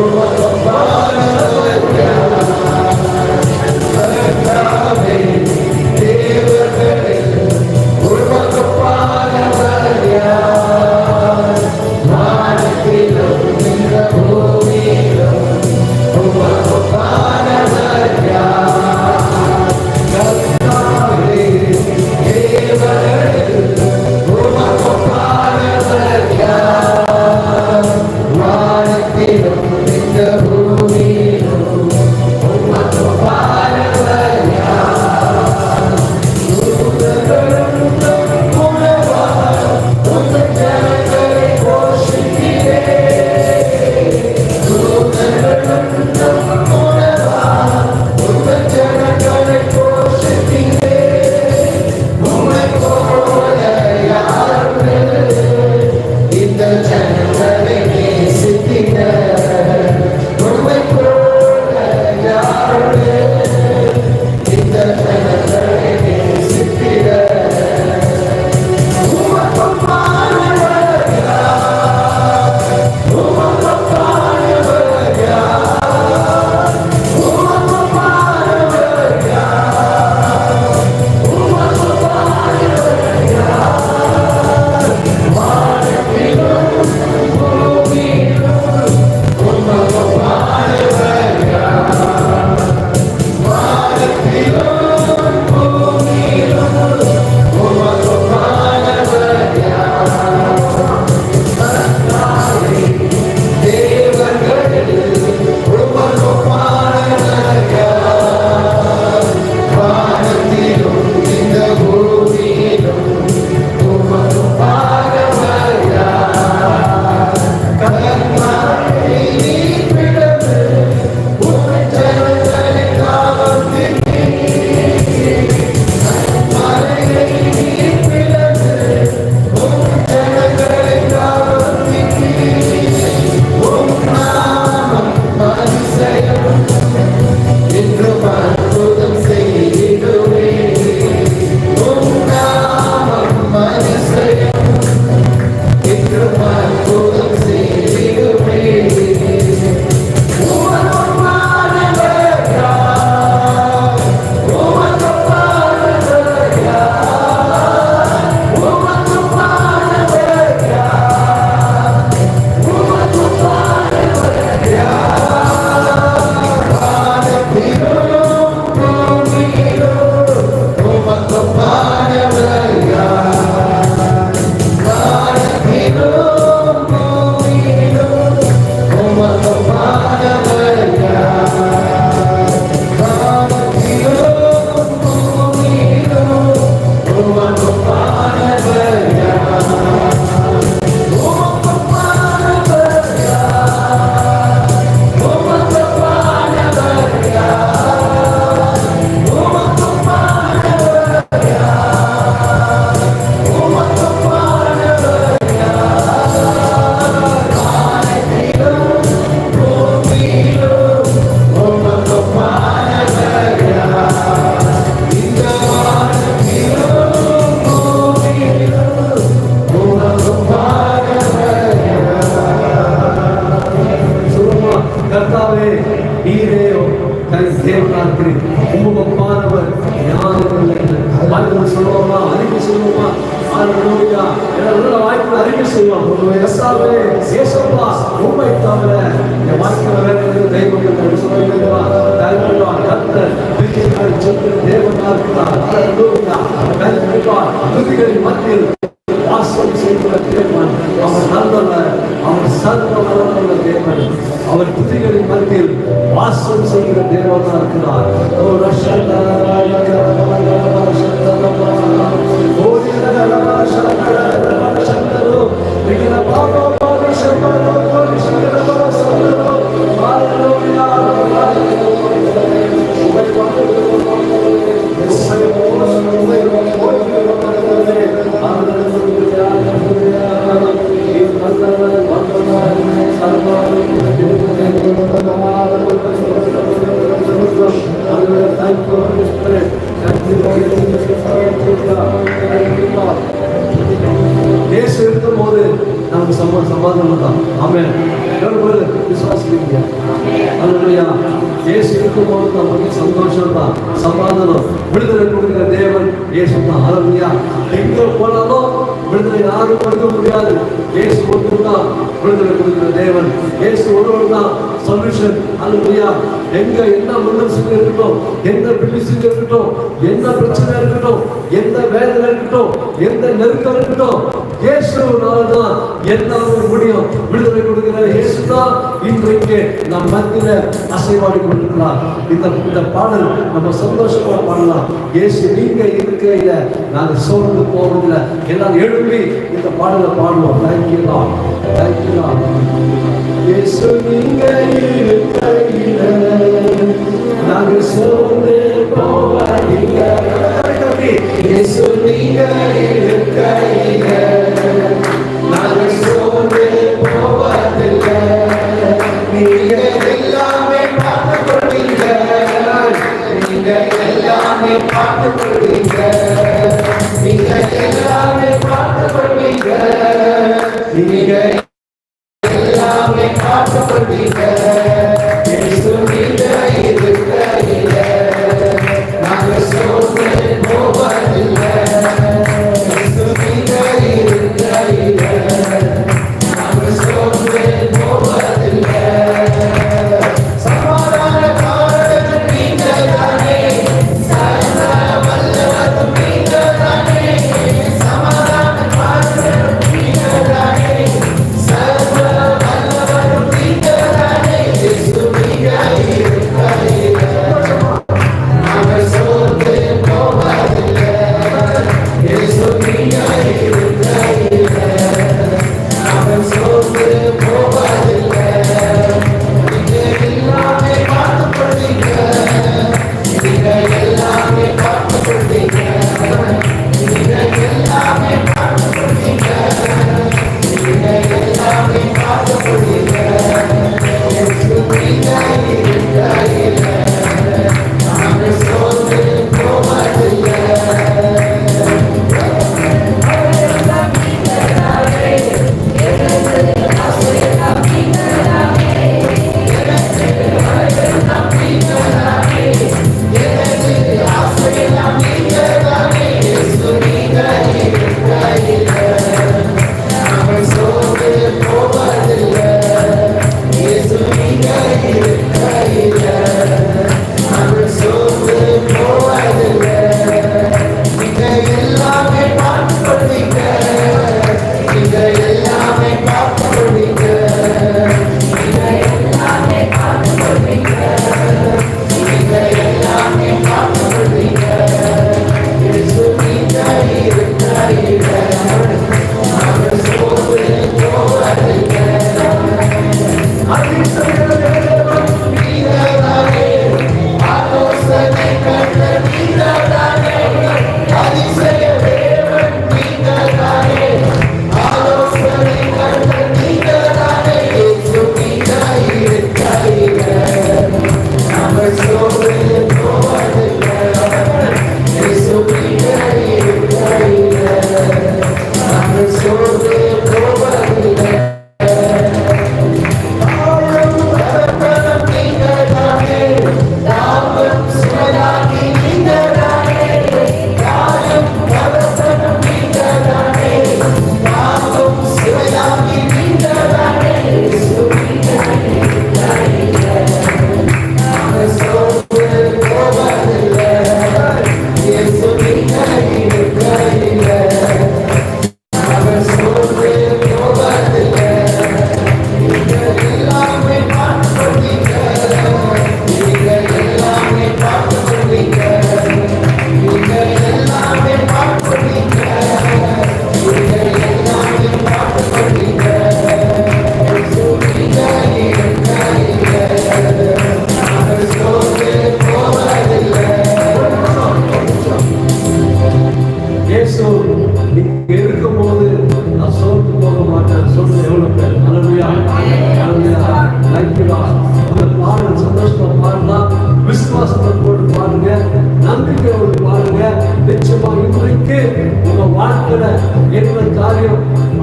உமக்கு பாடவர் யார்? கர்த்தாவே தேவர்களில் உமக்கு பாடவர் யார்? வானத்திலும் இந்த பூமியிலும் உமக்கு பாடவர் யார்? கர்த்தாவே தேவர்களில் உமக்கு பாடவர் யார்? வானத்திலும் இந்த பூமியிலும் உமக்கு பாடவர் யார்? தூதர்களும் உணவாய் உமது ஜனங்களை போஷிக்கிறீர். தூதர்களும் உணவாய் உமது ஜனங்களை போஷிக்கிறீர். உம்மை போல யாரும் இல்லை. இந்த ஜனங்களை நேசிக்கிறீர். உம்மை போல நீரே தேவனாக்கு உமப்பானவர் யாரும் இல்லை. வாழ்க்கை சொல்லுவோமா, அறிக்கை சொல்லுவோமா? வாய்ப்பு அறிக்கை செய்வோம். உண்மை தவிர என் வாழ்க்கையில வேற தெய்வம் மத்தியில் வாசம் செய்கிற தேவன். அவர் நல்லவர், அவர் சர்வ வல்லமையுள்ள தேவன். அவர் புதிகளின் மத்தியில் வாசம் செய்கிற தேவனா இருக்கிறார். இயேசு இருக்கும் போது நமக்கு சமாதானம் தான். ஆமென். விசுவாசிக்கிறீங்க? அல்லேலூயா. இயேசு இருக்கும் போது நமக்கு சந்தோஷம் தான், சமாதானம், விடுதலை கொடுக்கிற தேவன் இயேசு தான். அல்லேலூயா. எங்க போனாலும் விடுதலை யாரும் கொடுக்க முடியாது. இயேசு ஒருவர் தான் விடுதலை கொடுக்கிற தேவன். இயேசு ஒருவர் தான் சொல்யூஷன். அல்லேலூயா. எங்க என்ன முன்னேற்றம் இருக்கட்டும், எந்த பிடிச்சிட்டு இருக்கட்டும், என்ன பிரச்சனை இருக்கட்டும், எந்த வேதனை இருக்கட்டும், எந்த நெருக்கம் இருக்கட்டும், இயேசுனால தான் எல்லாமே முடியும். விடுதலை கொடுக்கிற இயேசு தான் இன்றைக்கு நம் மத்தியில அசைவாடி கொண்டிருக்கிறார். இந்த பாடல் நம்ம சந்தோஷமா பாடலாம். இயேசு நீங்க இருக்கையில நாங்கள் சோர்ந்து போவதில்லை. எல்லாம் எழுப்பி இந்த பாடலை பாடுவோம். தேங்க்யூலாம், தேங்க்யூலாம். இயேசு நீங்க இருக்கையில நாங்கள் சோர்ந்து போவதில்லை. இயேசு நீங்க இருக்கையில நாங்கள் சோர்ந்து போவதில்லை. நீங்க எல்லாமே பார்த்துக் கொள்வீங்க, நீங்க எல்லாமே பார்த்துக் கொள்வீங்க, நீங்க எல்லாமே பார்த்துக் கொள்வீங்க, நீங்க எல்லாமே பார்த்துக் கொள்வீங்க. இயேசு நீங்க இருக்கையில நாங்கள் சோர்ந்து போவதில்லை. இயேசு நீங்க இருக்கையில நாங்கள் சோர்ந்து போவதில்லை. சமாதான காரணம் நீங்க தானே, சர்வ வல்லவரும் நீங்க தானே, சமாதான காரணம் நீங்க தானே, சர்வ வல்லவரும் நீங்க தானே. இயேசு நீங்க இருக்கையில நாங்கள் சோர்ந்து போவதில்லை. இயேசு நீங்க இருக்கையில நாங்கள் சோர்ந்து போவதில்லை. நீங்க எல்லாமே பார்த்துக் கொள்வீங்க, நீங்க எல்லாமே பார்த்துக் கொள்வீங்க, நீங்க எல்லாமே பார்த்துக் கொள்வீங்க, நீங்க எல்லாமே பார்த்துக் கொள்வீங்க. இயேசு நீங்க இருக்கையில நாங்கள் சோர்ந்து போவதில்லை. நாங்கள் சோர்ந்து போவதில்லை. இயேசு நீங்க இருக்கையில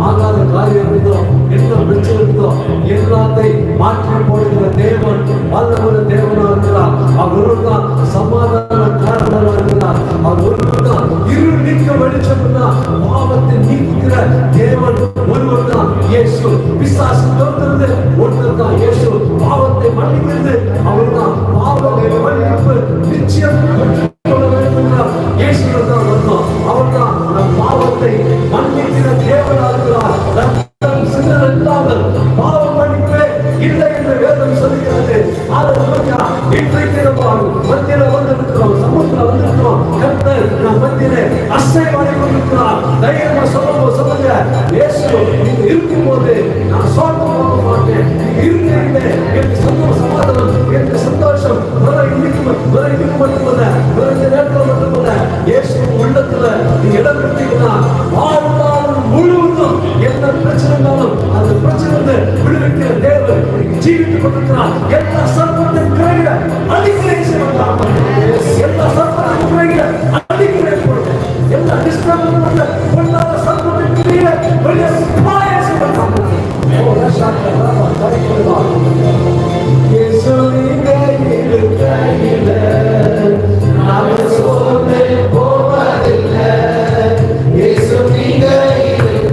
ஆகாத காரியம் இருந்தோ, என்ன பிரச்சனை இருந்தோ எல்லாத்தையும் மாற்றி போடுகிற தேவன் வல்லவர தேவனா இருக்கிறார். அவர் தான் சமாதான காரணமா இருக்கிறார். அவர் தான் இருள் நீக்க வெளிச்சம் தான், பாவத்தை நீக்கிற தேவன் ஒருவர் தான் இயேசு. பிசாசு தோற்றது ஒருவர் தான் இயேசு. பாவத்தை மன்னிக்கிறது அவர் தான். பாவத்தை மன்னிப்பு நிச்சயம் பெற்றுக்கொள்ள வேண்டும் என்றார் இயேசு தான் வந்தோம். அவர் தான் நம் பாவத்தை மன்னிக்கிற தேவனா இருக்கிறார். ரத்தம் சிதற இல்லாமல் பாவ மன்னிப்பே இல்லை என்று வேதம் சொல்கிறது. ஹல்லேலூயா. இன்றைக்கு நாம் மத்தியில வந்திருக்கிறோம், சமூகத்தில் வந்திருக்கிறோம். கர்த்தர் நம் மத்தியிலே அசைவாடி கொண்டிருக்கிறார். தைரியமா சொல்லுங்க, இயேசு நீங்க இருக்கும்போது நான் சோர்ந்து போக மாட்டேன். இருக்கிறீங்களே எனக்கு சமாதானம், எனக்கு சந்தோஷம். இன்னைக்கு மட்டுமல்ல, இந்த நேரத்தில் மட்டுமல்ல, இயேசு உள்ளத்துல நீங்க இடம் எடுத்தீங்கன்னா வாழ்நாள் முழுவதும் என்ன பிரச்சனை இருந்தாலும் அந்த பிரச்சனை விடுவிக்கிற தேவன் ஜீவித்துக் கொண்டிருக்கிறார். எல்லா சர்ப்பத்தை கிரையில அடிக்கிறேன் செய்வாங்க. எல்லா சர்ப்பத்தை கிரையில அடிக்கிறேன் போடுங்க. எல்லா டிஸ்டர்பன்ஸ் கொள்ளாத சர்ப்பத்தை கிரையில வெளியே பாய செய்வாங்க. ஓ ரஷாக்கா தாய்க்குள்ளா இயேசுவின் கையில நான் சோர்ந்து போவதில்லை. இயேசுவின்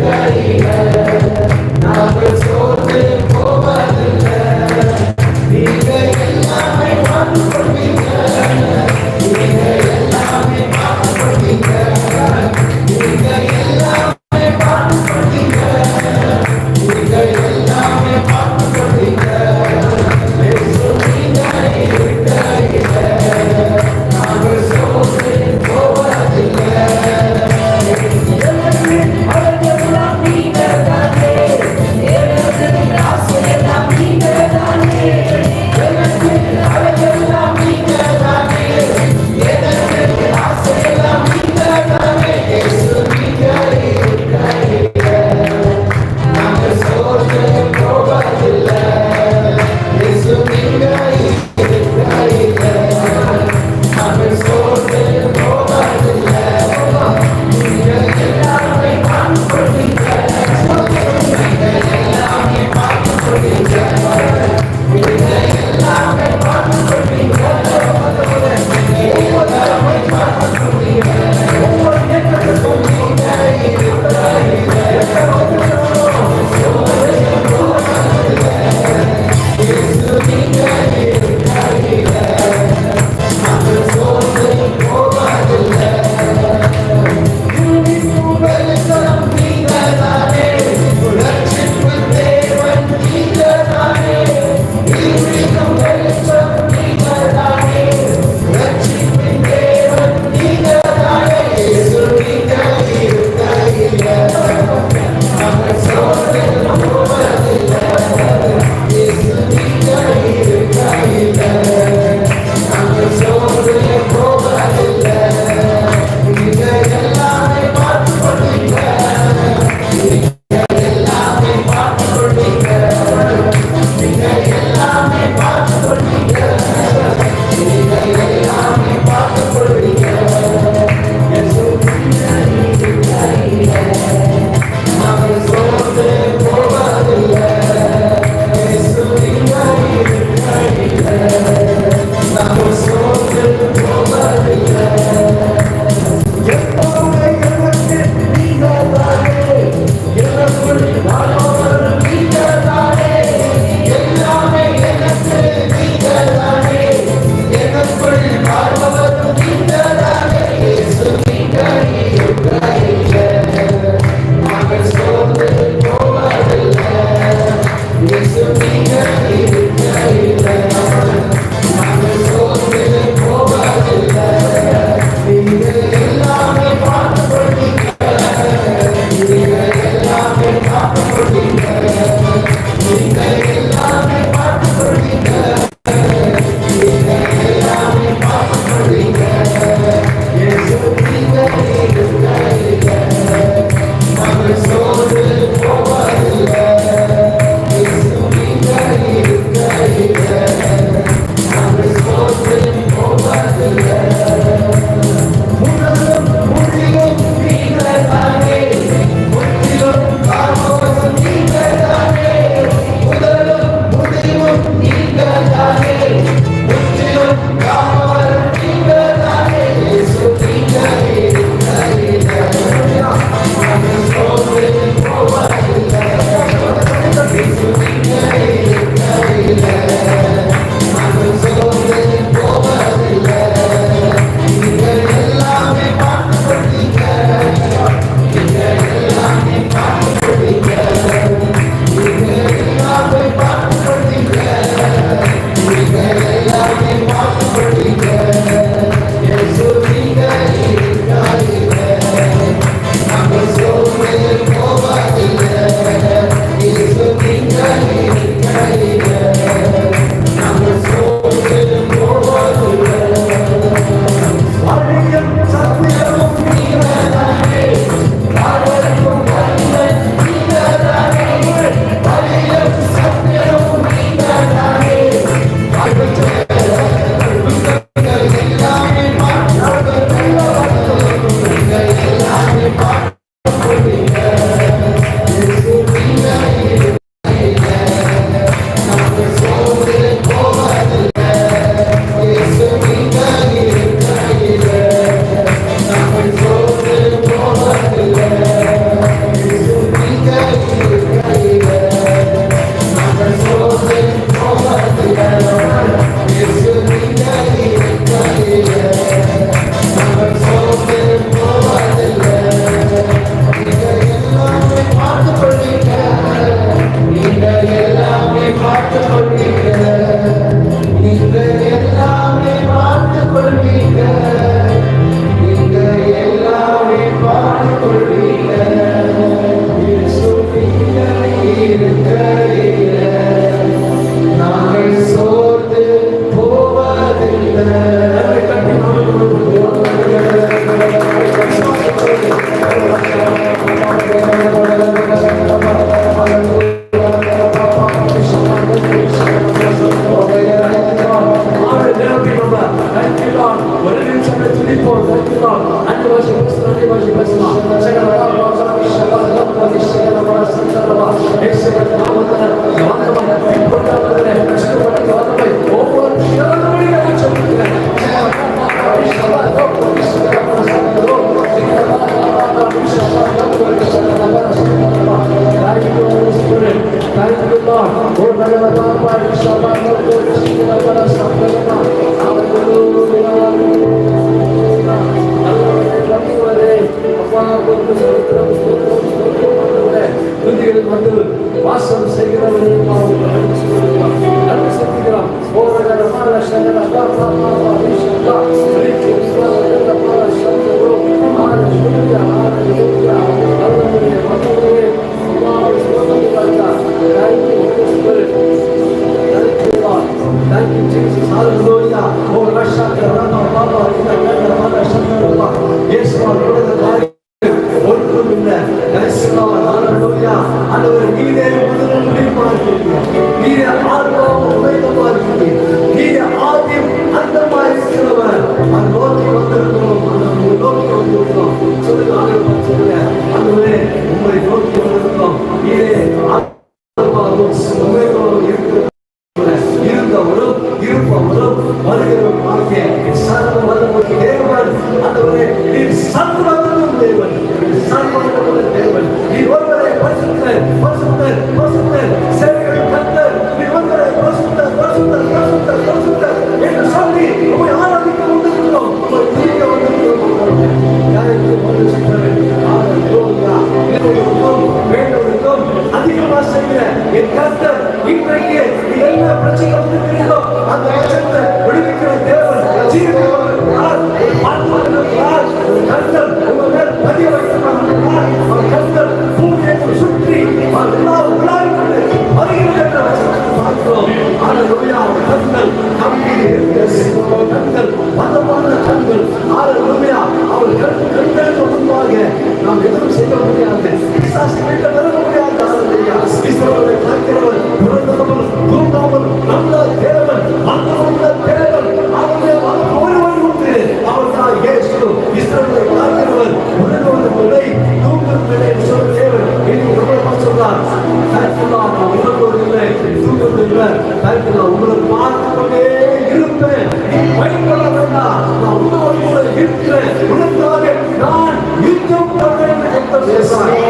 கையில நான் சோர்ந்து போவதில்லை. நீங்க வாசம் செய்கிறவர்கள் நன்றி செலுத்துகிறோம். Thank you, Jesus. Hallelujah. Oh, Rasha, Rama, Baba, yes, Lord, ஒன்றும் இல்லை. ஆண்டவர் நீரே முதலும் முடிவுமா இருக்கிறீங்க. நீரே ஆர்வம் உபயோகமா இருக்கிறீங்க. நீரே ஆதியம் அந்தமா இருக்கிறவர். அந்த நோக்கி வந்திருக்கிறோம். அந்த நோக்கி வந்திருக்கிறோம். சொல்லுங்க ஆண்டவர், சொல்லுங்க ஆண்டவரே, உங்களை நோக்கி வந்திருக்கிறோம். நீரே ஆத்மாவும் உபயோகம் இருக்கிற இருந்தவரும் இருப்பவரும் வருகிறவருமாகிய சர்வ வல்லமையுள்ள தேவன். ஆண்டவரே, நீர் சர்வ வல்லமையுள்ள தேவன். சர்வ வல்லமையுள்ள தேவன். நீர் ஒருவரே பரிசுத்தர், பரிசுத்தர், பரிசுத்தர், சேனைகளின் கர்த்தர். நீர் ஒருவரே பரிசுத்தர், பரிசுத்தர், பரிசுத்தர், பரிசுத்தர் என்று சொல்லி உம்மை ஆராதிக்க வந்திருக்கிறோம். உம்மை துதிக்க வந்திருக்கிறோம். யாருக்கு மனுஷன் வேண்டுவதற்கும் அதிகமாக செய்கிற என் கர்த்தர் இன்றைக்கு என்ன பிரச்சனை வந்திருக்கிறீர்களோ அந்த பிரச்சனை விடுவிக்கிற தேவன் கர்த்தர் உங்கள் மேல் பதிய வைத்திருக்கிறார். கர்த்தர் பூமியை சுற்றி விளையாடிக்கொண்டு வருகின்ற பார்க்கிறோம். கண்கள் நம்பிக்கை இருக்கிற கண்கள் மதமான கண்கள் அவர் கண்களுக்கு முன்பாக நாம் எதுவும் செய்ய முடியாது. வர முடியாது. பார்க்கிறவர் பிறந்தவர் தூங்காமல் நல்ல தேவன், அந்த தேவன் அவருடைய ஒருவன் உண்டு. அவர் தான் இயேசு. இஸ்ரவேலை பார்க்கிறவர் உணர்வதில்லை, தூங்குவதில்லை சொல்ல தேவன். சொல்றார், நான் உணர்வதில்லை, தூங்குவதில்லை, உங்களை பார்த்து கொண்டே இருப்பேன். பயன்பட வேண்டாம், நான் உங்களோடு கூட இருக்கிறேன். உனக்காக நான் யுத்தம் பண்ணுவேன் என்று பேசுறேன்.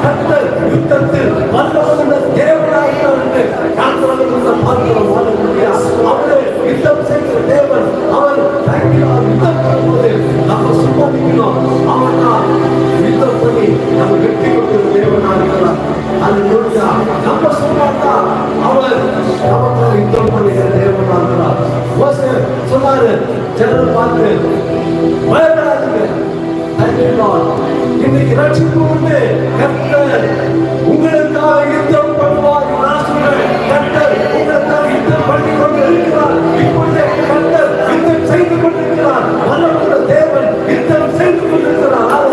கர்த்தர் யுத்தத்தில் வல்லவருள்ள தேவனாக இருந்து காண்கிறவர்கள் பார்க்கிறோம். அவரை யுத்தம் செய்கிற தேவன். அவர் யுத்தம் பண்ணும்போது நம்ம சும்மாதிக்கணும். அவர் தான் யுத்தம் பண்ணி நம்ம வெற்றி கொடுக்கிற தேவனாக இருக்கிறார். அது நோக்கியா நம்ம சொன்னாட்டா அவர் நமக்கு யுத்தம் பண்ணுகிற தேவனாக இருக்கிறார். சொன்னாரு, ஜனங்கள் பார்த்து பயப்படாதீங்க, இன்னைக்கு ரட்சிப்பு உண்டு. கர்த்தர் உங்களுக்காக யுத்தம் பண்ணுவார். கர்த்தர் உங்களுக்காக யுத்தம் பண்ணி கொண்டு இருக்கிறார். இப்பொழுது கர்த்தர் யுத்தம் செய்து கொண்டிருக்கிறார். வல்லமையுள்ள தேவன் யுத்தம் செய்து கொண்டிருக்கிறார்.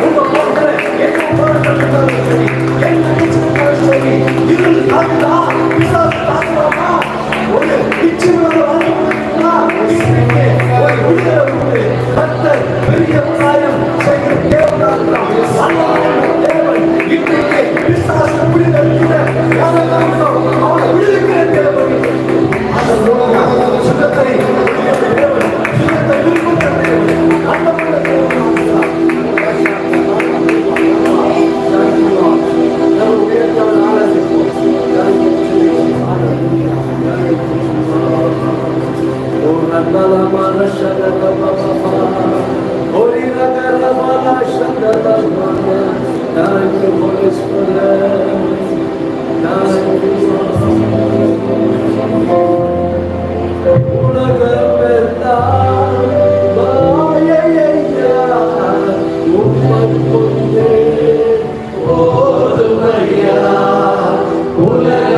உங்க போக்கிற என்ன போராட்டம் சரி, என்ன பிரச்சனை சரி, இருள் தாக்குதா, பிசாசு தாக்குதாமா, ஒரு நிச்சயமாக ஒரு விடுதலை உண்டு. கர்த்தர் பெரிய காரியம் செய்கிற தேவன். தேவன் இன்றைக்கு பிசாசு விடுதலை அவனை விடுவிக்கிற தேவன். அந்த சுகத்தை தேவன், சுகத்தை விரும்புகிற தேவன். அந்த Thank you, Holy Spirit. Thank you. 我的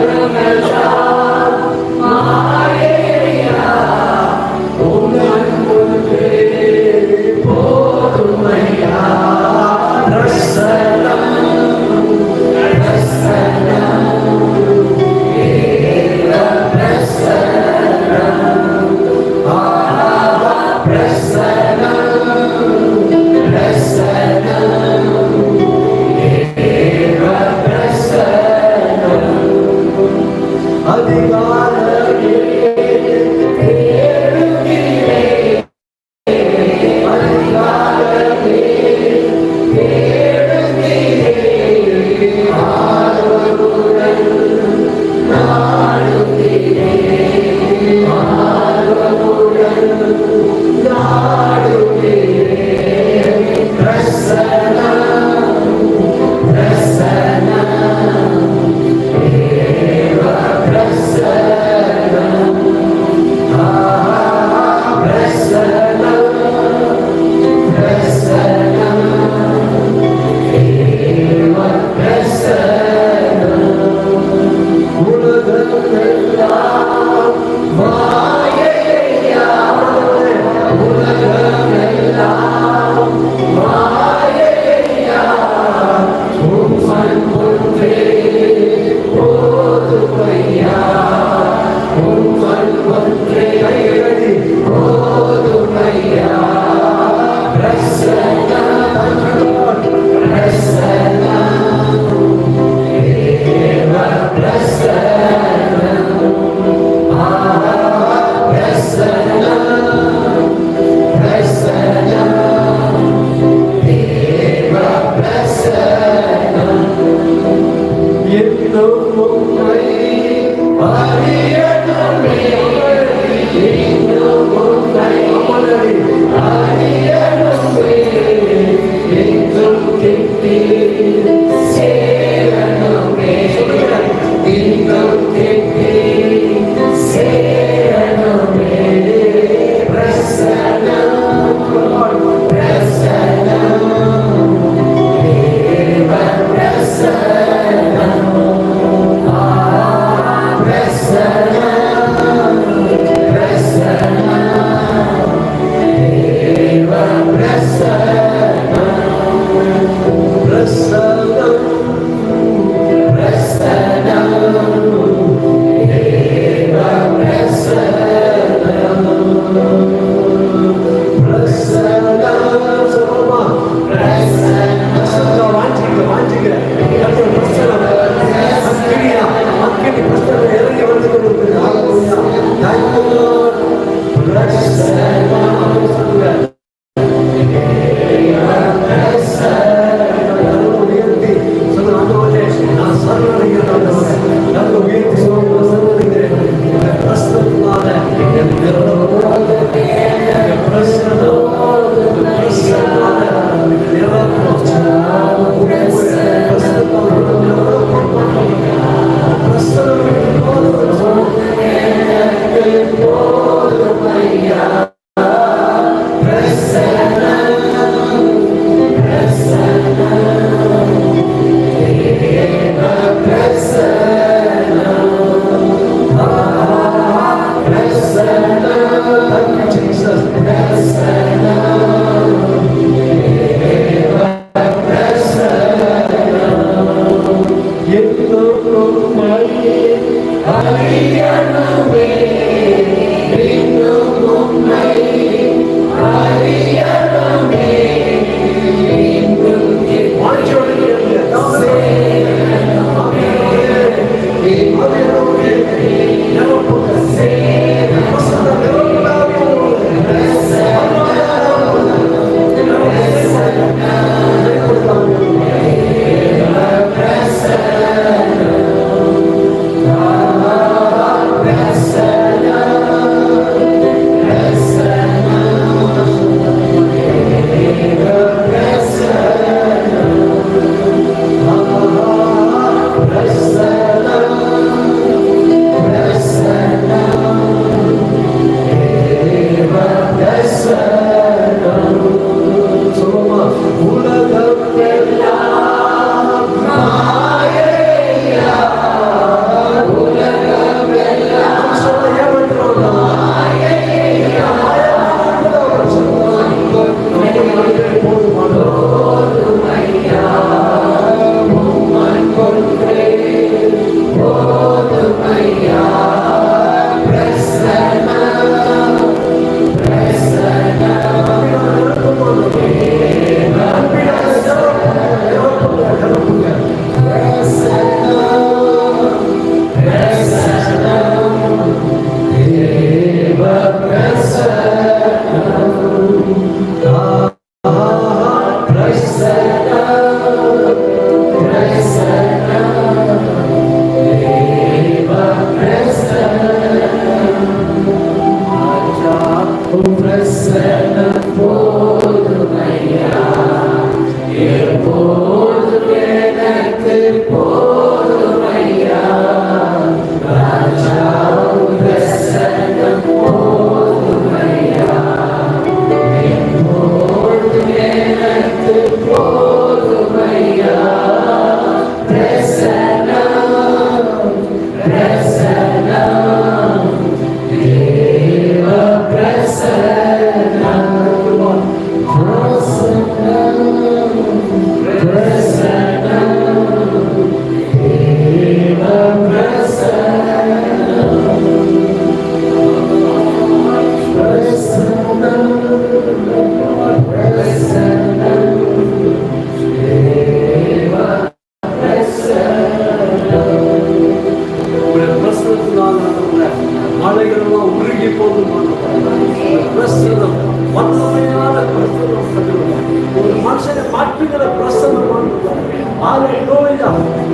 பிரசன்னம் ஆண்டவரே. ஹalleluya.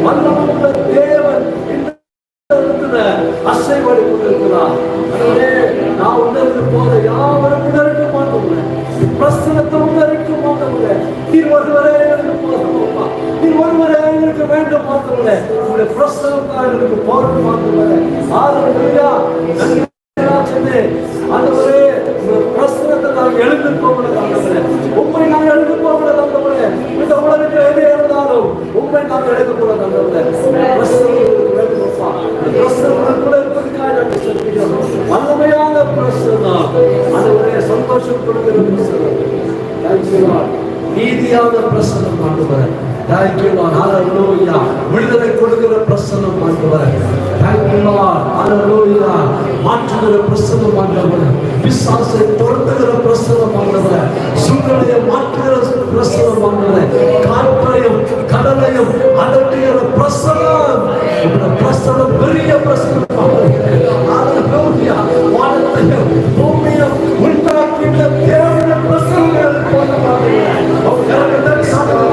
வல்லமையுள்ள தேவன் இந்த அசைவாடி கொண்டிருக்கிறார். நான் உணர்ந்து போல யாவரும் உணர்ந்து மாட்டோம். பிரசனத்தை உணர்ந்து மாட்டோம். நீ ஒருவரே எனக்கு போதும். நீ ஒருவரே எனக்கு வேண்டும் மாட்டோம். உங்களுடைய பிரசனத்தை எனக்கு போதும் மாட்டோம். ஹalleluya. ஆண்டவரே பிரசனத்தை நான் எழுந்து போகல. உண்மை நான் எழுந்து போகல. இந்த உலகத்தில் எது இருந்தாலும் உண்மை நான் எழுந்து போகல. வல்லமையான பிரசனம், ஆண்டவரே சந்தோஷம் கொடுக்கிற பிரசனம், நீதியான பிரசனம் ஆண்டவரே. Thank you Lord. Hallelujah. விடுதலை கொடுக்கிற பிரசனம் ஆண்டவரே. Thank you Lord. Hallelujah. மாற்றுகிற பிரசனம் ஆண்டவரே. பிசாசை துரத்துகிற பிரசனம் ஆண்டவரே. சூழ்நிலையை மாற்றுகிற பிரசனம் ஆண்டவரே. காற்றையும் கடலையும் அதட்டுகிற பிரசனம். இந்த பிரசனம் பெரிய பிரசனம் ஆண்டவரே. Hallelujah. வானத்தையும் பூமியையும் உண்டாக்கின தேவனுடைய பிரசனங்கள் போன்றவாறு. அவர்கள் சாதனை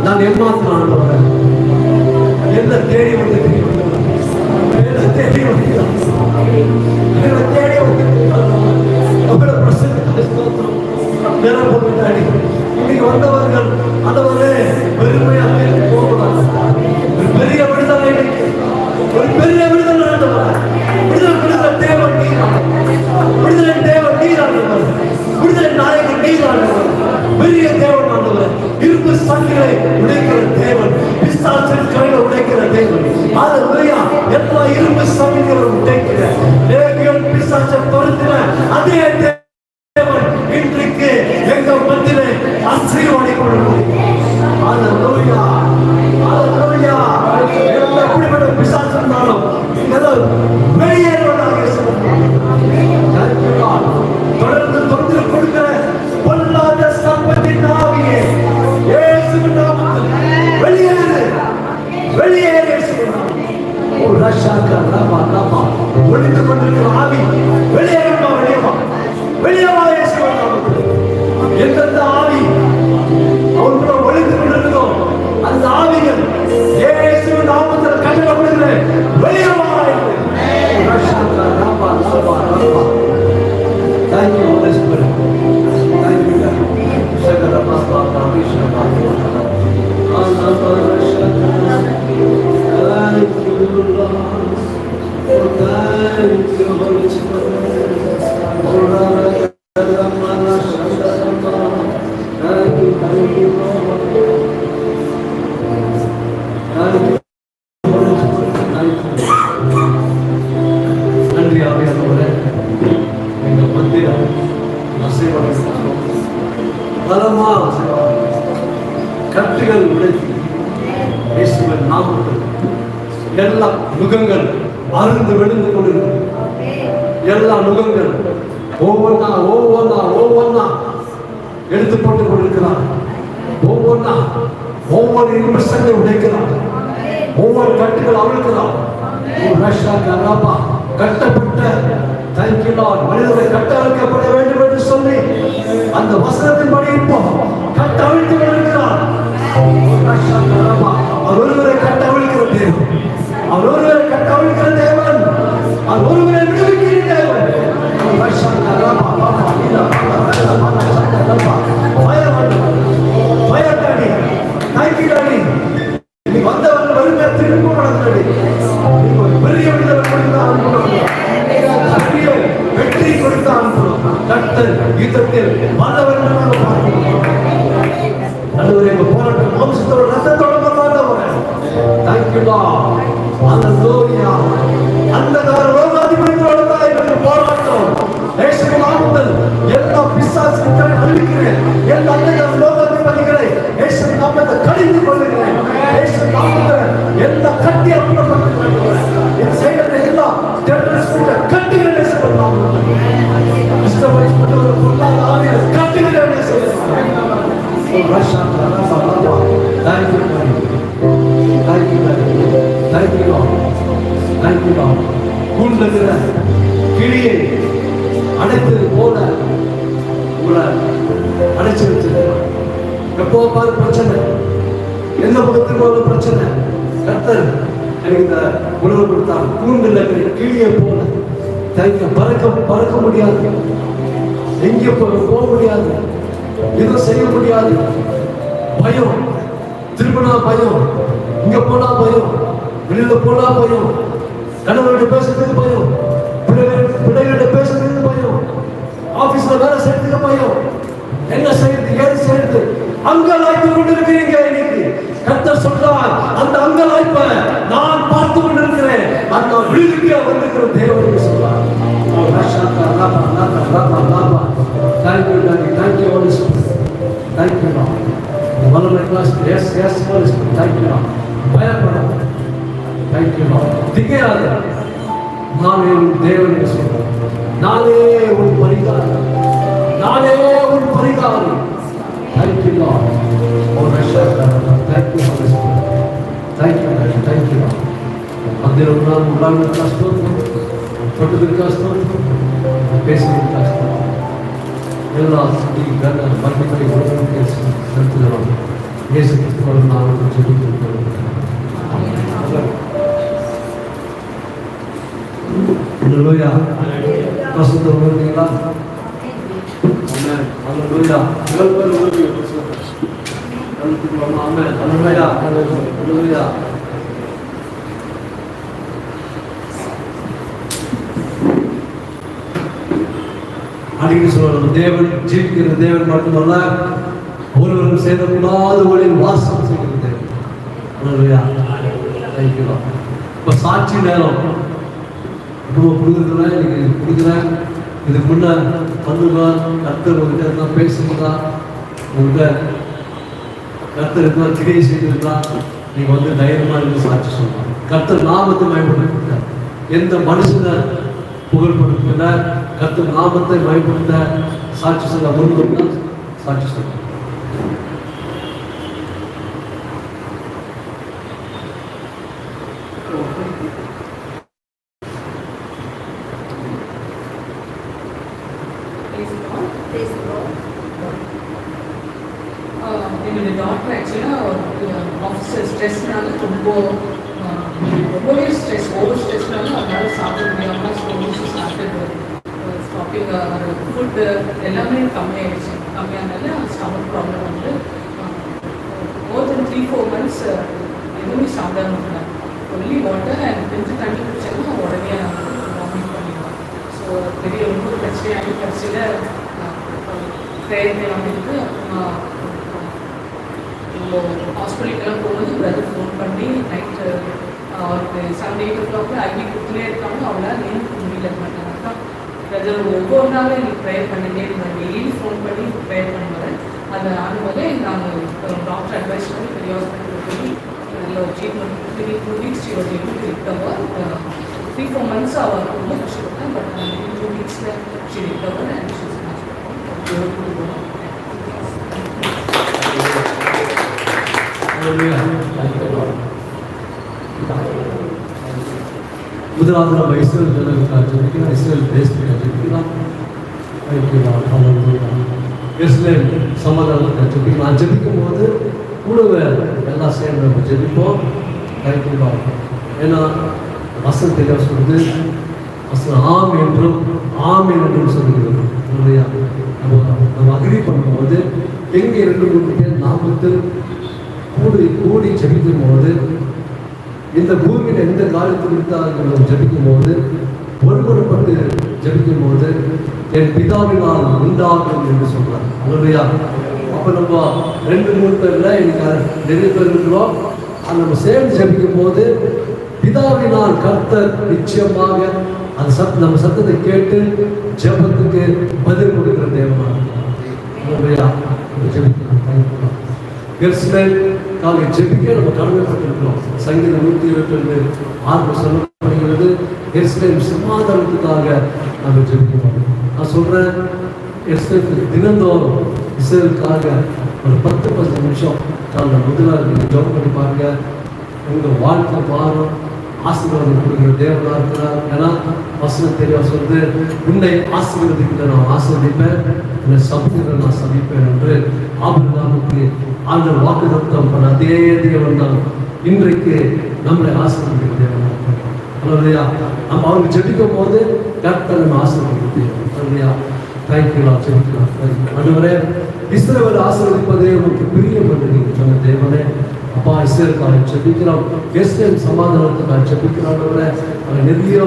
நான் ஏமாத்தினான் என்ன தேடி வந்து தேடி இன்னைக்கு வந்தவர்கள் அதவரே பெருமையாக போகக்கூடாது. ஒரு பெரிய விடுதலை, ஒரு பெரிய விடுதலை விடுதலை தேவன் நீதான், விடுதலை தேவன் நீதான், விடுதலை நாயகன் நீதான், பெரிய தேவன் ஆண்டவர், இரும்பு சங்கிலை உடைக்கிற தேவன், பிசாசின் கையில உடைக்கிற தேவன். ஹல்லேலூயா. எல்லா இரும்பு சங்கிலிகளும் உடைக்கிற தேவன், பிசாசை துரத்தின அதே தேவன் இன்றைக்கு எங்க மத்தியிலே ஆசீர்வாதம் கொடுக்கிறார். ஹல்லேலூயா, ஹல்லேலூயா. எப்படிப்பட்ட பிசாசு இருந்தாலும் வெளியேறுவதாக தொடர்ந்து தொன்று கொடுக்கிற பொல்லாத சம்பத்தின் ஆவியே இயேசுவின் நாமத்தில் வெளியேறு, வெளியேறு இயேசுவின் நாமத்தில். ஓ ரஷாக்கா ரபா ரபா ஒளிந்து கொண்டிருக்கிற ஆவி வெளியேறுமா, வெளியேவா, வெளியேவா இயேசுவின் நாமத்தில். எந்தெந்த ஆவி அவர்களோட ஒளிந்து கொண்டிருக்கிறோம் அந்த ஆவிகள் இயேசுவின் நாமத்தில் கட்டளையிடுகிறேன், வெளியேவா. ரஷாக்கா ரபா ரபா ரபா. Thank you, Holy Spirit. Thank you, God. Shakara Baba Baba Shakara. Thank you, Lord. Thank you, Holy Spirit. Thank you, thank you, Lord. Thank you, Holy Spirit. Thank you. நன்றி ஆவியானவரே, எங்க மத்தியில பலமா கட்டுகள் உடைத்து இயேசுவின் நாமத்தில் எல்லா நுகங்கள் அருந்து விழுந்து கொண்டிருக்கிறது. எல்லா நுகங்கள் ஒவ்வொன்னா ஒவ்வொன்னா ஒவ்வொன்னா எடுத்து போட்டுக் கொண்டிருக்கிறார். ஒவ்வொன்னா ஒவ்வொரு நிமிஷங்களை உடைக்கிறார். ஒவ்வொரு கட்டுகள் அவிழ்க்கிறார். கட்டப்பட்ட மனிதரை கட்டவிழ்க்கப்பட வேண்டும் என்று சொல்லி அந்த வசனத்தின்படி இப்போ கட்டவிழ்த்து கொண்டிருக்கிறார். அவர் ஒருவரை கட்டவிழ்க்கிற தேவன், அவர் ஒருவரை கட்டவிழ்க்கிற தேவன், அவர் ஒருவரை விடுவிக்கிற தேவன். வந்தவர்கள் வறுமை திரும்ப நடந்தது. பெரிய விடுதலை கொடுத்தான், பெரிய வெற்றி கொடுத்தான். கர்த்தர் யுத்தத்தில் வல்லவர்கள் நல்லவரே, எங்க போராட்டம் மாம்சத்தோட ரத்தத்தோட வந்தவரே. Thank you Lord. Hallelujah. அந்தகார ரோகாதிபதிகளோட தான் எங்களுக்கு போராட்டம். இயேசுவின் நாமத்தில் எல்லா பிசாசுகளை அழிக்கிறேன். எல்லா அந்தகார ரோகாதிபதிகளை இயேசுவின் நாமத்தில் கடிந்து கொள்கிறேன். இயேசுவின் நாமத்தில் எல்லா கட்டி அப்புறப்படுத்துகிறேன். என் செயல்ல எல்லா டெரரிஸ்டுகளை கட்டுகிறேன். இயேசுவின் நாமத்தில் இஷ்டப்பட்டவர்கள் பொல்லாத ஆவியை கட்டுகிறேன். இயேசுவின் நாமத்தில். Thank you, thank you, thank you, Lord. Thank you, Lord. கிளியை அடைத்தது போல உங்களை அடைச்சு வச்சிருக்கிறார். எப்போ பாரு பிரச்சனை, எந்த முகத்திற்கு பிரச்சனை. கர்த்தர் எனக்கு இந்த உணவு கொடுத்தார். கூண்டில் இருக்கிற கிளியை போல பறக்க முடியாது, எங்கே போக முடியாது, எதுவும் செய்ய முடியாது. பயம், திரும்பினா பயம், இங்க போனா பயம், வெளியில போனா பயம், கணவர்கிட்ட பேசுறதுக்கு பயம், பிள்ளைகிட்ட பேசுறதுக்கு பயம், ஆபீஸ்ல வேலை செய்யறதுக்கு பயம். என்ன செய்யறது, ஏது செய்யறது? அங்கலாய்த்து கொண்டிருக்கிறீங்க. இன்னைக்கு கர்த்தர் சொல்றார், அந்த அங்கலாய்ப்பை நான் பார்த்து கொண்டிருக்கிறேன். அந்த விழுதுக்கு வந்திருக்கிற தேவனுக்கு சொல்றார். Thank you, Daddy. Thank you, Holy Spirit. Thank you, Lord. One of my class, yes, Holy Spirit. Thank you, Lord. பயப்படாத. Thank you, Lord. திகையாத. நான் என் தேவனுக்கு சொல்றேன், நானே உன் பரிகாரம், நானே உன் பரிகாரம். Thank you, Lord. Oh, thank you, Holy Spirit. Thank you, Daddy. Thank you, Lord. அதில் நான் உண்டான கஷ்டம், தொட்டதுக்கு கஷ்டம், பேசுறதுக்கு கஷ்டம், எல்லாம் மறுபடி உடம்புக்கு செலுத்துகிறோம். இயேசு கிறிஸ்துவோடு நான் சொல்லியிருக்கிறோம். அல்லேலூயா. வசந்தம் வருவீங்களா? ஆமென். அல்லேலூயா. எல்லோரும் வருவீங்க. ஆமென். அல்லேலூயா. அல்லேலூயா. அடிக்கடி சொல்லுவாங்க, தேவன் ஜீவிக்கிற தேவன் மட்டுமல்ல, ஒருவரும் சேதக்கூடாத ஒளியில் வாசம் செய்கிற தேவன். அல்லேலூயா. தேங்க்யூ. இப்போ சாட்சி நேரம் கொடுக்குறேன், இன்னைக்கு கொடுக்குறேன். இதுக்கு முன்னே வந்துங்க, கர்த்தர் உங்ககிட்ட இருந்தால் பேசுகிறதா, உங்கள்கிட்ட கர்த்தர் இருந்தால் கிரியை செய்திருந்தா நீங்கள் வந்து தைரியமாக இருந்து சாட்சி சொல்லலாம். கர்த்தர் நாமத்தை பயன்படுத்த எந்த மனுஷனை புகழ்படுத்த, கர்த்தர் நாமத்தை பயன்படுத்த சாட்சி சொல்ல முன்வந்தா சாட்சி சொல்ல. என்னுடைய டாக்டர் ஆக்சுவலாக ஆஃபீஸர் ஸ்ட்ரெஸ்னால ரொம்பவே ஸ்ட்ரெஸ், ஓவர் ஸ்ட்ரெஸ்னால அதனால சாப்பிட முடியாமல் ஸ்டாப்பிங் ஃபுட்டு எல்லாமே கம்மியாகிடுச்சு. கம்மியானால ஸ்டமக் ப்ராப்ளம் வந்து மோர் தென் 3-4 months எதுவுமே சாப்பிடாம இருந்தேன். ஒன்லி வாட்டர் அண்ட் கொஞ்சம் தண்ணி குடிச்சாலும் உடனே வாமிட் பண்ணிடுவேன். ஸோ பெரிய ரொம்ப பிரச்சனையாக கடைசியில் ப்ரேயர் இருக்கு. நம்ம ஹாஸ்பிட்டலுக்கெல்லாம் போகும்போது பிரதர் ஃபோன் பண்ணி நைட்டு அவருக்கு 7-8 o'clock ஐவி கொடுத்துனே இருக்காங்க. அவளால் ஏன் முடியல மாட்டாங்கக்கா. பிரதர் ஒவ்வொரு நாளும் எனக்கு ப்ரேயர் பண்ணிட்டே இருந்தாங்க. டெய்லி ஃபோன் பண்ணி ப்ரேயர் பண்ணுவார். அதை ஆனும்போதே நாங்கள் டாக்டர் அட்வைஸ் பண்ணி பெரிய ஹாஸ்பிட்டலுக்கு போய் அதில் ட்ரீட்மெண்ட் 2 weeks ரிகவர். 3-4 months அவள் ரொம்ப கஷ்டப்பட்டேன். பட் 2 weeks ரிகவர் அண்ட் முதலாவது நம்ம இஸ்ரேல் ஜனங்களுக்காக ஜெபிக்கலாம், இஸ்ரேல் தேசத்துக்காக ஜெபிக்கலாம், இஸ்ரேல் சமாதானத்துக்காக ஜெபிக்கலாம். ஜெபிக்கும் போது கூடவே எல்லாம் சேர்ந்து நம்ம ஜெபிப்போம். கைக்கலாம். ஏன்னா வசனத்தை சொல்லுது, வசனம் ஆம் என்றும் ஆமீன் என்றும் சொல்லுகிறது இல்லையா? நம்ம அக்ரி பண்ணும்போது எங்கே 2-3 பேர் நாமத்தில் கூடி ஜெபிக்கும் போது, இந்த பூமியில் எந்த காரியத்தில் இருந்தால் ஜெபிக்கும் போது, ஒருவருப்பட்டு ஜெபிக்கும் போது என் பிதாவினால் உண்டாகும் என்று சொல்றார். இல்லையா? அப்போ நம்ம 2-3 பேர்ல இன்னைக்கு நிறைய பேர் இருக்கிறோம். அது நம்ம சேர்ந்து ஜெபிக்கும் போது பிதாவினால் கர்த்தர் நிச்சயமாக அந்த நம்ம சத்தத்தை கேட்டு ஜெபத்துக்கு பதில் கொடுக்கிற தேவனாக ஜெபிக்கலாம். ஜெபிக்க நம்ம கடமைப்பட்டிருக்கிறோம். சங்கீதம் 122 சொல்லப்படுகிறது, எருசலேம் சமாதானத்துக்காக நம்ம ஜெபிக்கிறோம். நான் சொல்றேன், எருசலேமுக்கு தினந்தோறும் இஸ்ரேலுக்காக ஒரு 10-15 நிமிஷம் காலைல முதல்ல நீங்க ஜெபம் பண்ணி பாருங்க. உங்க வாழ்க்கை மாறும், ஆசீர்வாதம் கொடுக்கிற தேவனா இருக்கிறார். ஏன்னா வசனம் தெளிவா சொல்லுது, உன்னை ஆசீர்வதிக்கிற நான் ஆசீர்வதிப்பேன், உன்னை சபிக்கிற நான் சபிப்பேன் என்று ஆபிரகாமுக்கு ஆண்டவர் வாக்குத்தத்தம் பண்ண அதே தேவன் தான் இன்றைக்கு நம்மளை ஆசீர்வதிக்கிற தேவனா இருக்கிறார். அல்லையா, நம்ம அவருக்கு ஜெபிக்கும் போது கர்த்தர் நம்ம ஆசீர்வதிக்க இல்லையா? தேங்க்யூலா, ஜெபிக்கலாம். ஆண்டவரே, இஸ்ரவேலை ஆசீர்வதிப்பதே உங்களுக்கு பிரியம் என்று நீங்கள் சொன்ன தேவனே, அப்பா இஸ்ரவேலுக்காக ஜெபிக்கிறோம், இஸ்ரவேல் சமாதானத்துக்காக ஜெபிக்கிறோம். நிறைய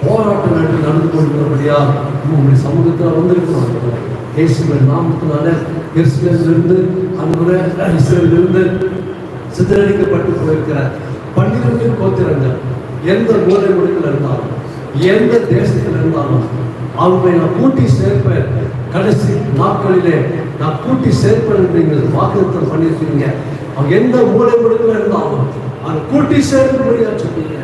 போராட்டம் நடந்து கொண்டிருக்கிறபடியா உங்களுடைய சமூகத்தில் வந்திருக்கிறோம். இயேசுவின் நாமத்தினால இஸ்ரவேலிலிருந்து இஸ்ரவேலிலிருந்து சிதறடிக்கப்பட்டு போயிருக்கிற 12 கோத்திரங்கள் எந்த மூலை முடுக்கில் இருந்தாலும் எந்த தேசத்தில் இருந்தாலும் அவங்களை நான் கூட்டி சேர்ப்பேன், கடைசி நாட்களிலே நான் கூட்டி சேர்ப்பேன் என்று நீங்கள் வாக்குத்தத்தம் பண்ணியிருக்கீங்க. அவங்க எந்த மூலை முடுக்கில் இருந்தாலும் அதை கூட்டி சேர்க்கும்படியா சொன்னீங்க.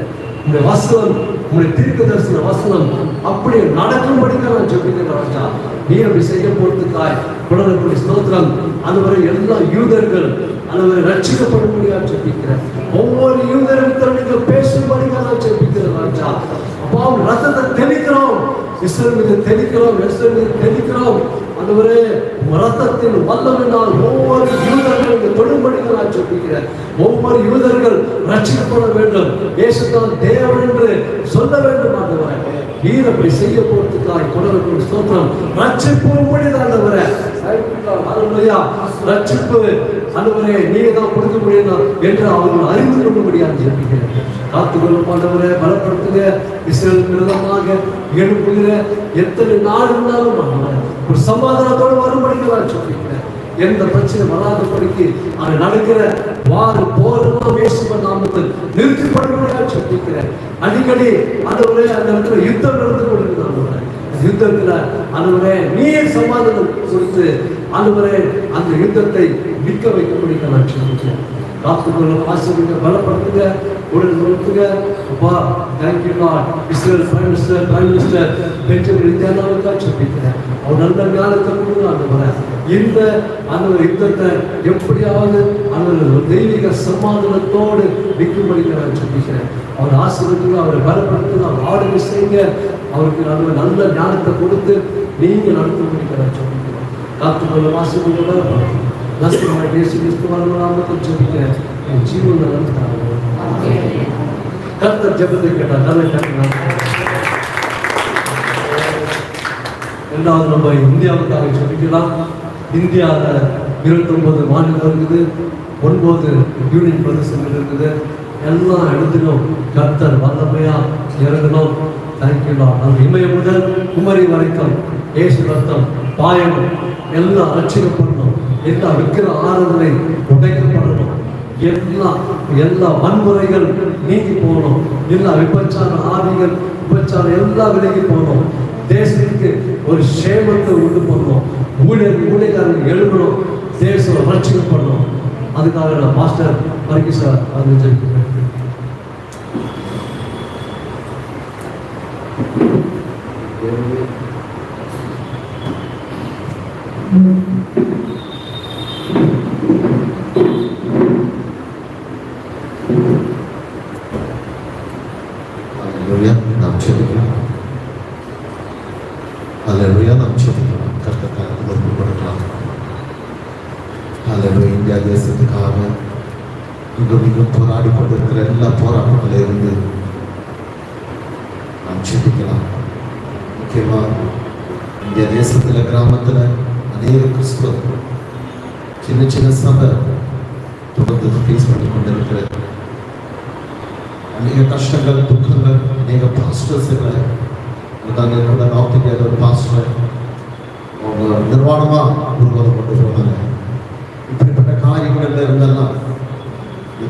இந்த வசனம், உங்களுடைய தீர்க்கதரிசன வசனம் அப்படி நடக்கும்படிக்க நான் சொல்லிக்கிறேன் ராஜா. நீ அப்படி செய்ய போறதுக்காய் குடலுக்குரிய ஸ்தோத்திரம். அதுவரை எல்லா யூதர்கள் அதுவரை ரட்சிக்கப்படும்படியா சொல்லிக்கிறேன். ஒவ்வொரு யூதர்களும் நீங்கள் பேசும்படியாக நான் சொல்லிக்கிறேன் ராஜா. அப்பா ரத்தத்தை தெளிக்கிறோம், இஸ்ரவேல் மீது தெளிக்கிறோம், இஸ்ரவேல் மீது தெளிக்கிறோம். அதுவரை ரத்தத்தின் வல்லமையினால் ஒவ்வொரு யூதர்களும் தொடும்படியாக நான் சொல்லிக்கிறேன். ஒவ்வொரு யூதர்கள் ரட்சிக்கப்பட வேண்டும், இயேசுதான் தேவன் என்று சொல்ல வேண்டும். ஆண்டவரே, நீர் அப்படி செய்ய போறதுக்காய் குடலுக்குரிய ஸ்தோத்திரம். ரட்சிப்பு முடியாதவரே, ரட்சிப்பு ஆண்டவரே நீங்க தான் கொடுக்க முடியும் என்று அவர்கள் அறிந்து கொள்ள முடியாது. காத்துக்கொள்ளும் ஆண்டவரே, பலப்படுத்துக. இஸ்ரவேல் விரோதமாக எழுப்புகிற எத்தனை நாள் இருந்தாலும் ஒரு சமாதானத்தோடு வரும்படிக்கு நான் சொல்லிக்கிறேன். எந்த பிரச்சனை வராதபடிக்கு அதை நடக்கிற வாறு போரெல்லாம் இயேசுவின் நாமத்தில் நிறுத்திப்படும்படியாக சொல்லிக்கிறேன். அடிக்கடி ஆண்டவரே அந்த இடத்துல யுத்தம் நடந்து கொண்டிருக்கிறாங்க. யுத்தத்துல ஆண்டவரே நீர் சமாதானம் கொடுத்து ஆண்டவரே அந்த யுத்தத்தை நிற்க வைக்க நான் சொல்லிக்கிறேன். காத்துக்கொள்ள ஆசிரியங்க, பலப்படுத்துங்க, உடல் நிறுத்துங்க. அப்பா thank you lord. Israel prime minister Benjamin நெதன்யாஹுவுக்காக சொல்லிக்கிறேன். அவர் நல்ல ஞானத்தை கொடுங்க ஆண்டவரே. இந்த அந்த யுத்தத்தை எப்படியாவது அந்த தெய்வீக சமாதானத்தோடு நிற்கும்படி நான் சொல்லிக்கிறேன். அவர் ஆசீர்வதிங்க, அவரை பலப்படுத்துங்க, அவர் ஆளுகை செய்யுங்க. அவருக்கு நல்ல ஞானத்தை கொடுத்து நீங்க நடத்தும்படி நான் சொல்லிக்கிறேன். காத்துக்கொள்ள ஆசீர்வதிங்க, பலப்படுத்துங்க. நஸ்திரமாய் இயேசு கிறிஸ்துவின் நாமத்தில் ஜெபிக்கிறேன். என் ஜீவனை கர்த்தர் ஜெபத்தை கேட்டார். நல்ல கேட்கிறார். இரண்டாவது நம்ம இந்தியாவுக்காக ஜெபிக்கலாம். இந்தியாவில் 29 மாநிலம் இருக்குது, 9 யூனியன் பிரதேசங்கள் இருக்குது. எல்லா இடத்திலும் கர்த்தர் வல்லமையா இறங்கணும். தேங்க்யூலா. அந்த இமயம் முதல் குமரி வரைக்கும் இயேசு ரத்தம் பாயம் எல்லாம் ரட்சிக்கப்படணும். எல்லா விக்கிர ஆராதனை உடைக்கப்படணும். எல்லா வன்முறைகள் நீங்கி போகணும். எல்லா விபச்சார ஆவிகள் விபச்சாரம் எல்லாம் விலகி போகணும். தேசத்துக்கு ஒரு சேமத்தை உண்டு பண்ணணும். ஊழியர்கள் எழுதணும். தேசம் ரட்சிக்கப்படணும். அதுக்காக நான் மாஸ்டர் மரிக்கி சார் அறிவிச்சிருக்கிறேன். இந்தியா தேசத்துக்காக மிக போராடி கொண்டிருக்கிற எல்லா போராட்டங்களில் இருந்து நாம் சிந்திக்கலாம். முக்கியமாக இந்திய தேசத்தில் கிராமத்தில் அநேக கிறிஸ்துவ சின்ன சின்ன சபை தொடர்ந்து ஃபேஸ் பண்ணி கொண்டிருக்கிற அநேக கஷ்டங்கள், துக்கங்கள், அநேக பாஸ்டர்ஸுகளை என்னோட நார்த் இந்தியாவில் ஒரு பாஸ்டர் அவங்க நிர்வாணமாக உருவம் கொண்டு போனாங்க. இப்படிப்பட்ட காரியங்கள்ல இருந்தெல்லாம்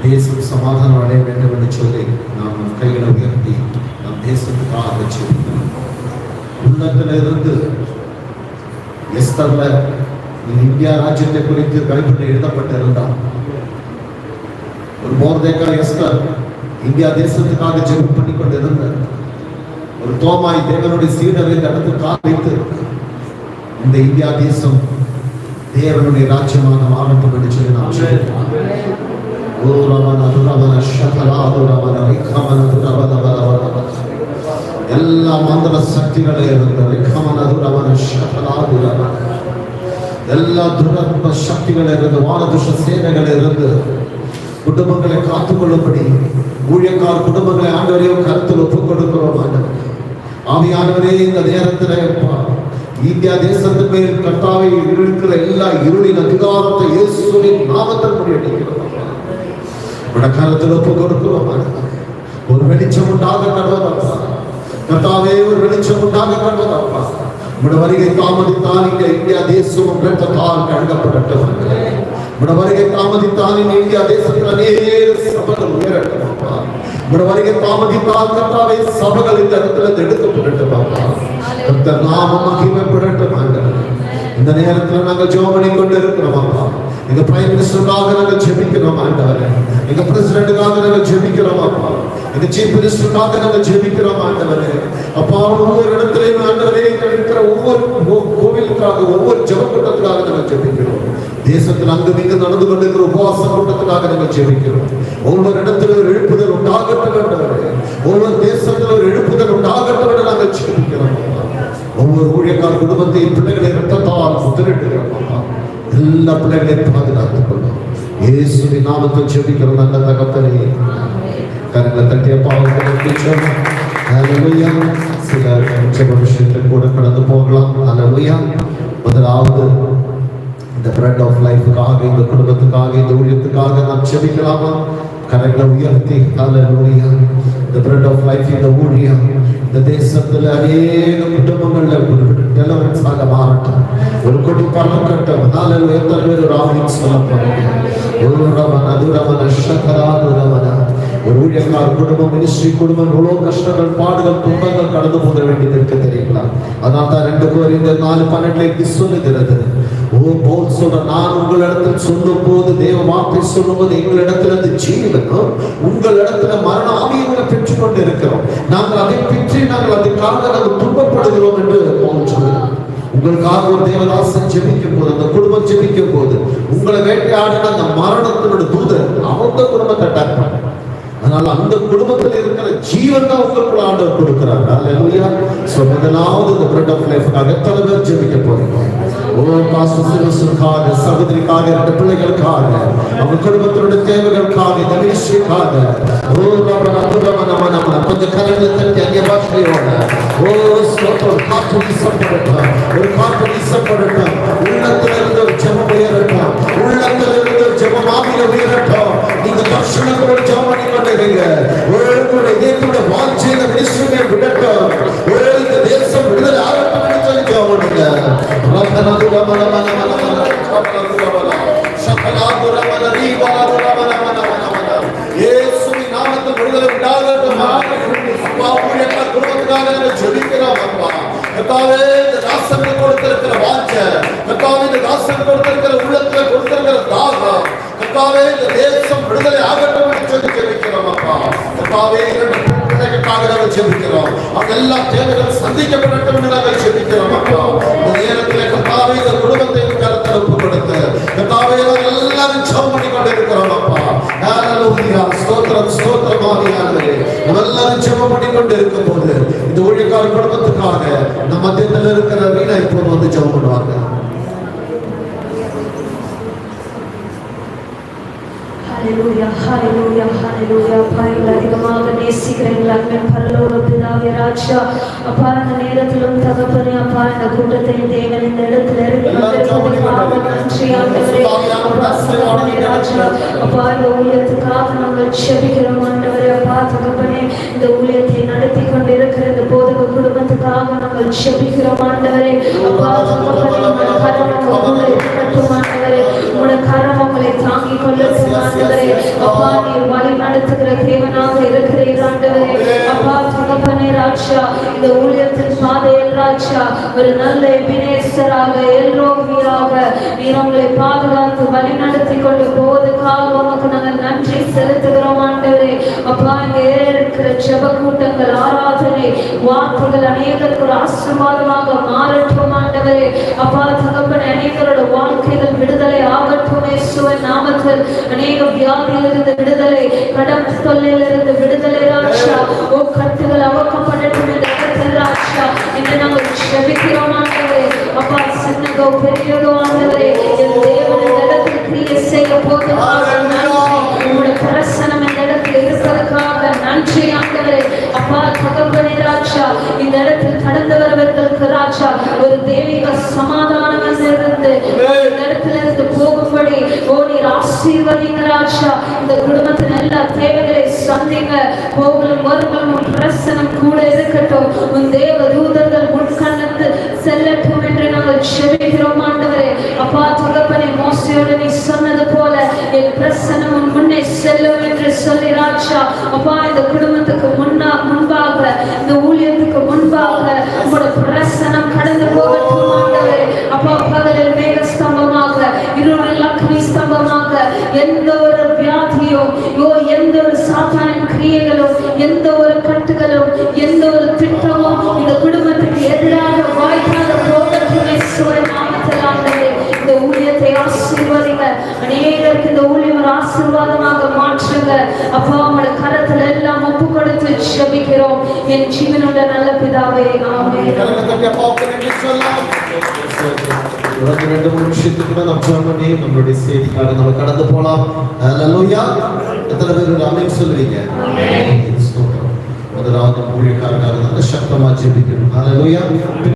தேசம் சமாதானம் அடைய வேண்டும் என்று சொல்லி நாம் நம் கைகளை உயர்த்தி நம் தேசத்துக்காக வச்சு உள்ளத்துல இருந்து எஸ்தர்ல இந்தியா ராஜ்யத்தை குறித்து கல்வெட்டு எழுதப்பட்டிருந்தார். ஒரு மோர்தேக்காய் எஸ்தர் இந்தியா தேசத்துக்காக ஜெபம் பண்ணி கொண்டிருந்த ஒரு தோமாய் தேவனுடைய சீடரை நடந்து காண்பித்து இந்த இந்தியா தேசம் தேவனுடைய ராஜ்யமாக மாறட்டும் என்று சொல்லி நாம் எல்லா மந்திர சக்திகளே இருந்தது, எல்லா துரம்ப சக்திகள் இருந்து, வானதுஷ சேனைகள் இருந்து குடும்பங்களை காத்துக்கொள்ளும்படி ஊழியக்கார குடும்பங்களை ஆண்டவரையும் கருத்தில் ஒப்புக் கொடுக்கிறோம். ஆவியானவரே, இந்த நேரத்தில் இந்தியா தேசத்தின் மேல் கர்த்தாவை இருக்கிற எல்லா இருளின் அதிகாரத்தை இயேசுவின் நாமத்தில் முறியடிக்கிறோம். கருத்தில் ஒப்புக் கொடுக்கிறோம். ஒரு வெளிச்சம் உண்டாக கடவுளப்பா கர்த்தாவே, ஒரு வெளிச்சம் உண்டாக கடவுளப்பா. உம்முடைய வருகை தாமதித்தால் இந்தியா தேசம் இரத்தத்தால் கழுகப்படட்டும். உம்முடைய வருகை தாமதித்தால் இந்தியா தேசத்தில் அநேக சபைகள் உயரட்டும். உம்முடைய வருகை தாமதித்தால் கர்த்தாவே, சபைகள் இந்த இடத்துல எடுக்கப்படட்டும். கர்த்தர் நாமம் மகிமைப்படட்டும். இந்த நேரத்தில் நாங்கள் ஜெபம் பண்ணி கொண்டு இருக்கிறோம். அப்பா, எங்க பிரைம் மினிஸ்டருக்காக நாங்கள் ஜெபிக்கிறோம். ஆண்டவரே, எங்க பிரசிடென்ட்டுக்காக நாங்கள் ஜெபிக்கிறோம். அப்பா, எங்க சீஃப் மினிஸ்டருக்காக நாங்கள் ஜெபிக்கிறோம். ஆண்டவரே, அப்பா, ஒவ்வொரு இடத்திலையும் ஆண்டவரே இருக்கிற ஒவ்வொரு கோவிலுக்காக, ஒவ்வொரு ஜெப கூட்டத்துக்காக நாங்கள் ஜெபிக்கிறோம். தேசத்தில் அங்கு நீங்க நடந்து கொண்டிருக்கிற உபவாச கூட்டத்துக்காக நாங்கள் ஜெபிக்கிறோம். ஒவ்வொரு இடத்துல ஒரு எழுப்புதல் உண்டாகட்டும். ஆண்டவரே, ஒவ்வொரு தேசத்தில் ஒரு எழுப்புதல் உண்டாகட்டும் என்று நாங்கள் ஜெபிக்கிறோம். ஒவ்வொரு ஊழியக்கார குடும்பத்தையும் பிள்ளைகளை இரத்தத்தால் முத்திரிட்டுகிறோம். எல்லா பிள்ளைகளையும் பாதுகாத்துக் கொள்ளும். இயேசுவின் நாமத்தில் ஜெபிக்கிறோம் நல்ல தகப்பனே. கரங்களை தட்டிய பாவங்களுக்கு ஹல்லேலூயா. சில ஜெப விஷயத்தில் கூட கடந்து போகலாம். ஹல்லேலூயா. முதலாவது இந்த பிரெட் ஆஃப் லைஃப்காக, இந்த குடும்பத்துக்காக, இந்த ஊழியத்துக்காக நாம் ஜெபிக்கலாமா? கரங்களை உயர்த்தி ஹல்லேலூயா. இந்த பிரெட் ஆஃப் லைஃப், இந்த ஊழியம் இந்த தேசத்துல அநேக குடும்பங்கள்ல ஒரு டெலிவரன்ஸ் ஆக மாறட்டும். ஒரு கொடி பறக்கட்டும். ஹல்லேலூயா. எத்தனை பேர் ஒரு ஆமீன் சொல்ல போறீங்க? ஒரு ஊழியக்கார குடும்பம், மினிஸ்ட்ரி குடும்பம் எவ்வளவு கஷ்டங்கள், பாடுகள், துன்பங்கள் கடந்து போக வேண்டியது இருக்கு தெரியுங்களா? அதனால தான் 2 Corinthians 4:12 சொல்லுகிறது. பவுல் சொல்ற, நான் உங்களிடத்தில் சொல்லும் போது, தேவ வார்த்தை சொல்லும் போது, எங்களிடத்திலிருந்து ஜீவனும் உங்களிடத்துல மரண ஆவியை பெற்றுக் கொண்டு இருக்கிறோம். நாங்கள் அதை பெற்று நாங்கள் அதுக்காக நாங்கள் துன்பப்படுகிறோம் என்று பவுல் சொல்லுகிறார். உங்களுக்காக ஒரு தேவதாசன் ஜெபிக்கும் போது, அந்த குடும்பம் ஜெபிக்கும் போது, உங்களை வேட்டையாடின அந்த மரணத்தினுடைய தூதன் அவங்க குடும்பத்தை அட்டாக் பண்ண, அதனால அந்த குடும்பத்தில் இருக்கிற ஜீவன் தான் உங்களுக்குள்ள ஆண்டவர் கொடுக்கிறார். ஹல்லேலூயா. சோ முதலாவது இந்த பிரெட் ஆஃப் லைஃப்காக எத்தனை பேர் ஜெபிக்க போறீங்க? பாஸ்டர் சிவசுக்காக, சகோதரிக்காக, 2 பிள்ளைகளுக்காக, அவங்க குடும்பத்தினுடைய தேவைகளுக்காக, இந்த மினிஸ்ட்ரிக்காக கொஞ்சம் கரங்களை தட்டி அங்கே பாஷையோட காற்று வீசப்படட்டும். ஒரு காற்று வீசப்படட்டும். உள்ளத்துல இருந்து ஒரு ஜெபம் உயரட்டும். உள்ளத்துல இருந்து ஒரு ஜெபம் ஆவியில உயரட்டும். நீங்க தர்ஷனத்தோட ஜெபம் பண்ணி கொண்டிருக்கீங்க. உங்களுடைய இதயத்தோட வாஞ்சையில மினிஸ்ட்ரியை விடட்டும். இந்த தேசம் விடுதலை ஆகட்டும் சொல்லி ஜெபம் பண்ணுங்க. இயேசுவின் நாமத்தில் விடுதலை உண்டாகட்டும். குடும்பத்துக்காக ஜெபிக்கிறோம். அப்பா கர்த்தாவே, இந்த தாசனுக்கு கொடுத்திருக்கிற வாஞ்சை, கர்த்தாவே இந்த தாசனுக்கு கொடுத்திருக்கிற உள்ளத்துல கொடுத்திருக்கிற தாகம், கர்த்தாவே இந்த தேசம் விடுதலை ஆகட்டும் என்று சொல்லி ஜெபிக்கிறோம். அப்பா கர்த்தாவே, 2 பிள்ளைகளுக்காக நாங்கள் ஜெபிக்கிறோம். அவங்க எல்லா தேவைகளும் சந்திக்கப்படட்டும் என்று நாங்கள் ஜெபிக்கிறோம். அப்பா இந்த நேரத்தில் கர்த்தாவே, இந்த குடும்பத்தை கருத்தில் ஒப்புக் கொடுத்து கர்த்தாவே எல்லாரும் ஜெபம் பண்ணி கொண்டிருக்கிறோம். அப்பா ஹல்லேலூயா. ஸ்தோத்திரம், ஸ்தோத்திரம். ஆவியானவரே, நம்ம எல்லாரும் ஜெபம் பண்ணி கொண்டு இருக்கும் போது இந்த ஊழியக்கார குடும்பத்துக்காக நம்ம மத்தியில் இருக்கிற வீணா இப்போது வந்து ஜெபம் பண்ணுவாங்க. ஹல்லேலூயா, ஹல்லேலூயா, ஹல்லேலூயா. அப்பா, எங்களை அதிகமாக நேசிக்கிற எங்கள் அன்பின் பரலோக பிதாவே ராஜா, அப்பா இந்த நேரத்திலும் தகப்பனே, அப்பா இந்த கூட்டத்தை தேவன் இந்த இடத்துல நன்றி ஆண்டவரே. அப்பா தகப்பனே ராஜா, அப்பா இந்த ஊழியத்துக்காக நாங்கள் ஜெபிக்கிறோம் ஆண்டவரே. அப்பா தகப்பனே, இந்த ஊழியத்தை நடத்தி கொண்டிருக்கிற இந்த போதக குடும்பத்துக்காக நாங்கள் ஜெபிக்கிறோம் ஆண்டவரே. அப்பா தகப்பனே, உங்களுடைய கரம் உங்களை நடத்தும் ஆண்டவரே. உங்களுடைய கரம் உங்களை தாங்கிக் கொள்ளட்டும் ஆண்டவரே. அப்பா நீர் வழி நடத்துகிற தேவனாக இருக்கிறீர் ஆண்டவரே. அப்பா தகப்பனே ராஜா, இந்த ஊழியத்தின் பாதையில் ராஜா ஒரு நல்ல எபினேசராக, எல்லோகியாக நீர் உங்களை பாதுகாத்து வழி நடத்தி கொண்டு போவதற்காக உமக்கு நாங்கள் நன்றி செலுத்துகிறோம் ஆண்டவரே. அப்பா இங்கே இருக்கிற ஜெப கூட்டங்கள், ஆராதனை, வார்த்தைகள் அநேகருக்கு ஒரு ஆசீர்வாதமாக மாறட்டும் ஆண்டவரே. அப்பா தகப்பனே, அநேகரோட வாழ்க்கைகள் விடுதலை ஆகட்டும் இயேசுவின் நாமத்தில். அநேக வியாதியிலிருந்து விடுதலை, கடன் தொல்லையிலிருந்து விடுதலை ராஜா. ஓ கட்டுகள் அவக்கப்படட்டும் என்ற இடத்தில் ராஜா இன்று நாங்கள் ஜெபிக்கிறோம் ஆண்டவரே. அப்பா சின்னதோ பெரியதோ ஆண்டவரே, என் தேவன் இந்த இடத்தில் கிரியை செய்ய போதுமாக உங்களுடைய பிரசனம் இந்த இடத்தில் இருப்பதற்காக நன்றி ஆண்டவரே. அப்பா தகப்பனே ராஜா, இந்த இடத்தில் கடந்து வருவதற்கு ராஜா ஒரு தெய்வீக சமாதானம் இருந்து இந்த இடத்துல இருந்து போகும்படி ஓ நீர் ஆசீர்வதிங்க ராஜா. இந்த குடும்பத்தின் எல்லா தேவைகளை சந்திங்க. போகலும் வருகளும் பிரசனம் கூட இருக்கட்டும். உன் தேவ தூதர்கள் முன்கண்ணத்து செல்லட்டும் என்று நாங்கள் ஜெபிக்கிறோம் ஆண்டவரே. அப்பா தகப்பனே, மோசேயோடு நீ சொன்னது போல என் பிரசனம் உன் முன்னே செல்லும் என்று சொல்லி ராஜா. அப்பா இந்த குடும்பத்துக்கு முன்பாக, இந்த ஊழியத்துக்கு முன்பாக உங்களோட பிரசனம் கடந்து போகட்டும் ஆண்டவரே. அப்பா பகலில் மேக ஸ்தம்பமாக, இருளில் அக்னி ஸ்தம்பமாக, எந்த ஒரு வியாதியோ எந்த ஒரு சாத்தானின் கிரியைகளோ, எந்த ஒரு கட்டுகளோ, எந்த ஒரு திட்டமோ இந்த குடும்பத்துக்கு எதிராக வாய்க்காத போகட்டும் இயேசுவின் நாமத்தில் ஆண்டவரே. இந்த ஊழியத்தை ஆசீர்வதிங்க. அநேகருக்கு இந்த ஊழியம் ஒரு ஆசீர்வாதமாக மாற்றுங்க. அப்பா உங்களோட கரத்தில் எல்லாம் ஒப்பு கொடுத்து ஜெபிக்கிறோம் என் ஜீவனுள்ள நல்ல பிதாவே, ஆமென். ரெண்டு மூணு நிமிஷத்துக்கு நம்ம ஜெபம் பண்ணி நம்மளுடைய செய்திக்காக நம்ம கடந்து போலாம். ஹல்லேலூயா. எத்தனை பேர் ஆமென் சொல்றீங்க? ஆமென். முதலாவது ஊழியக்காரராக நல்ல சத்தமா ஜெபிக்கணும். ஹல்லேலூயா.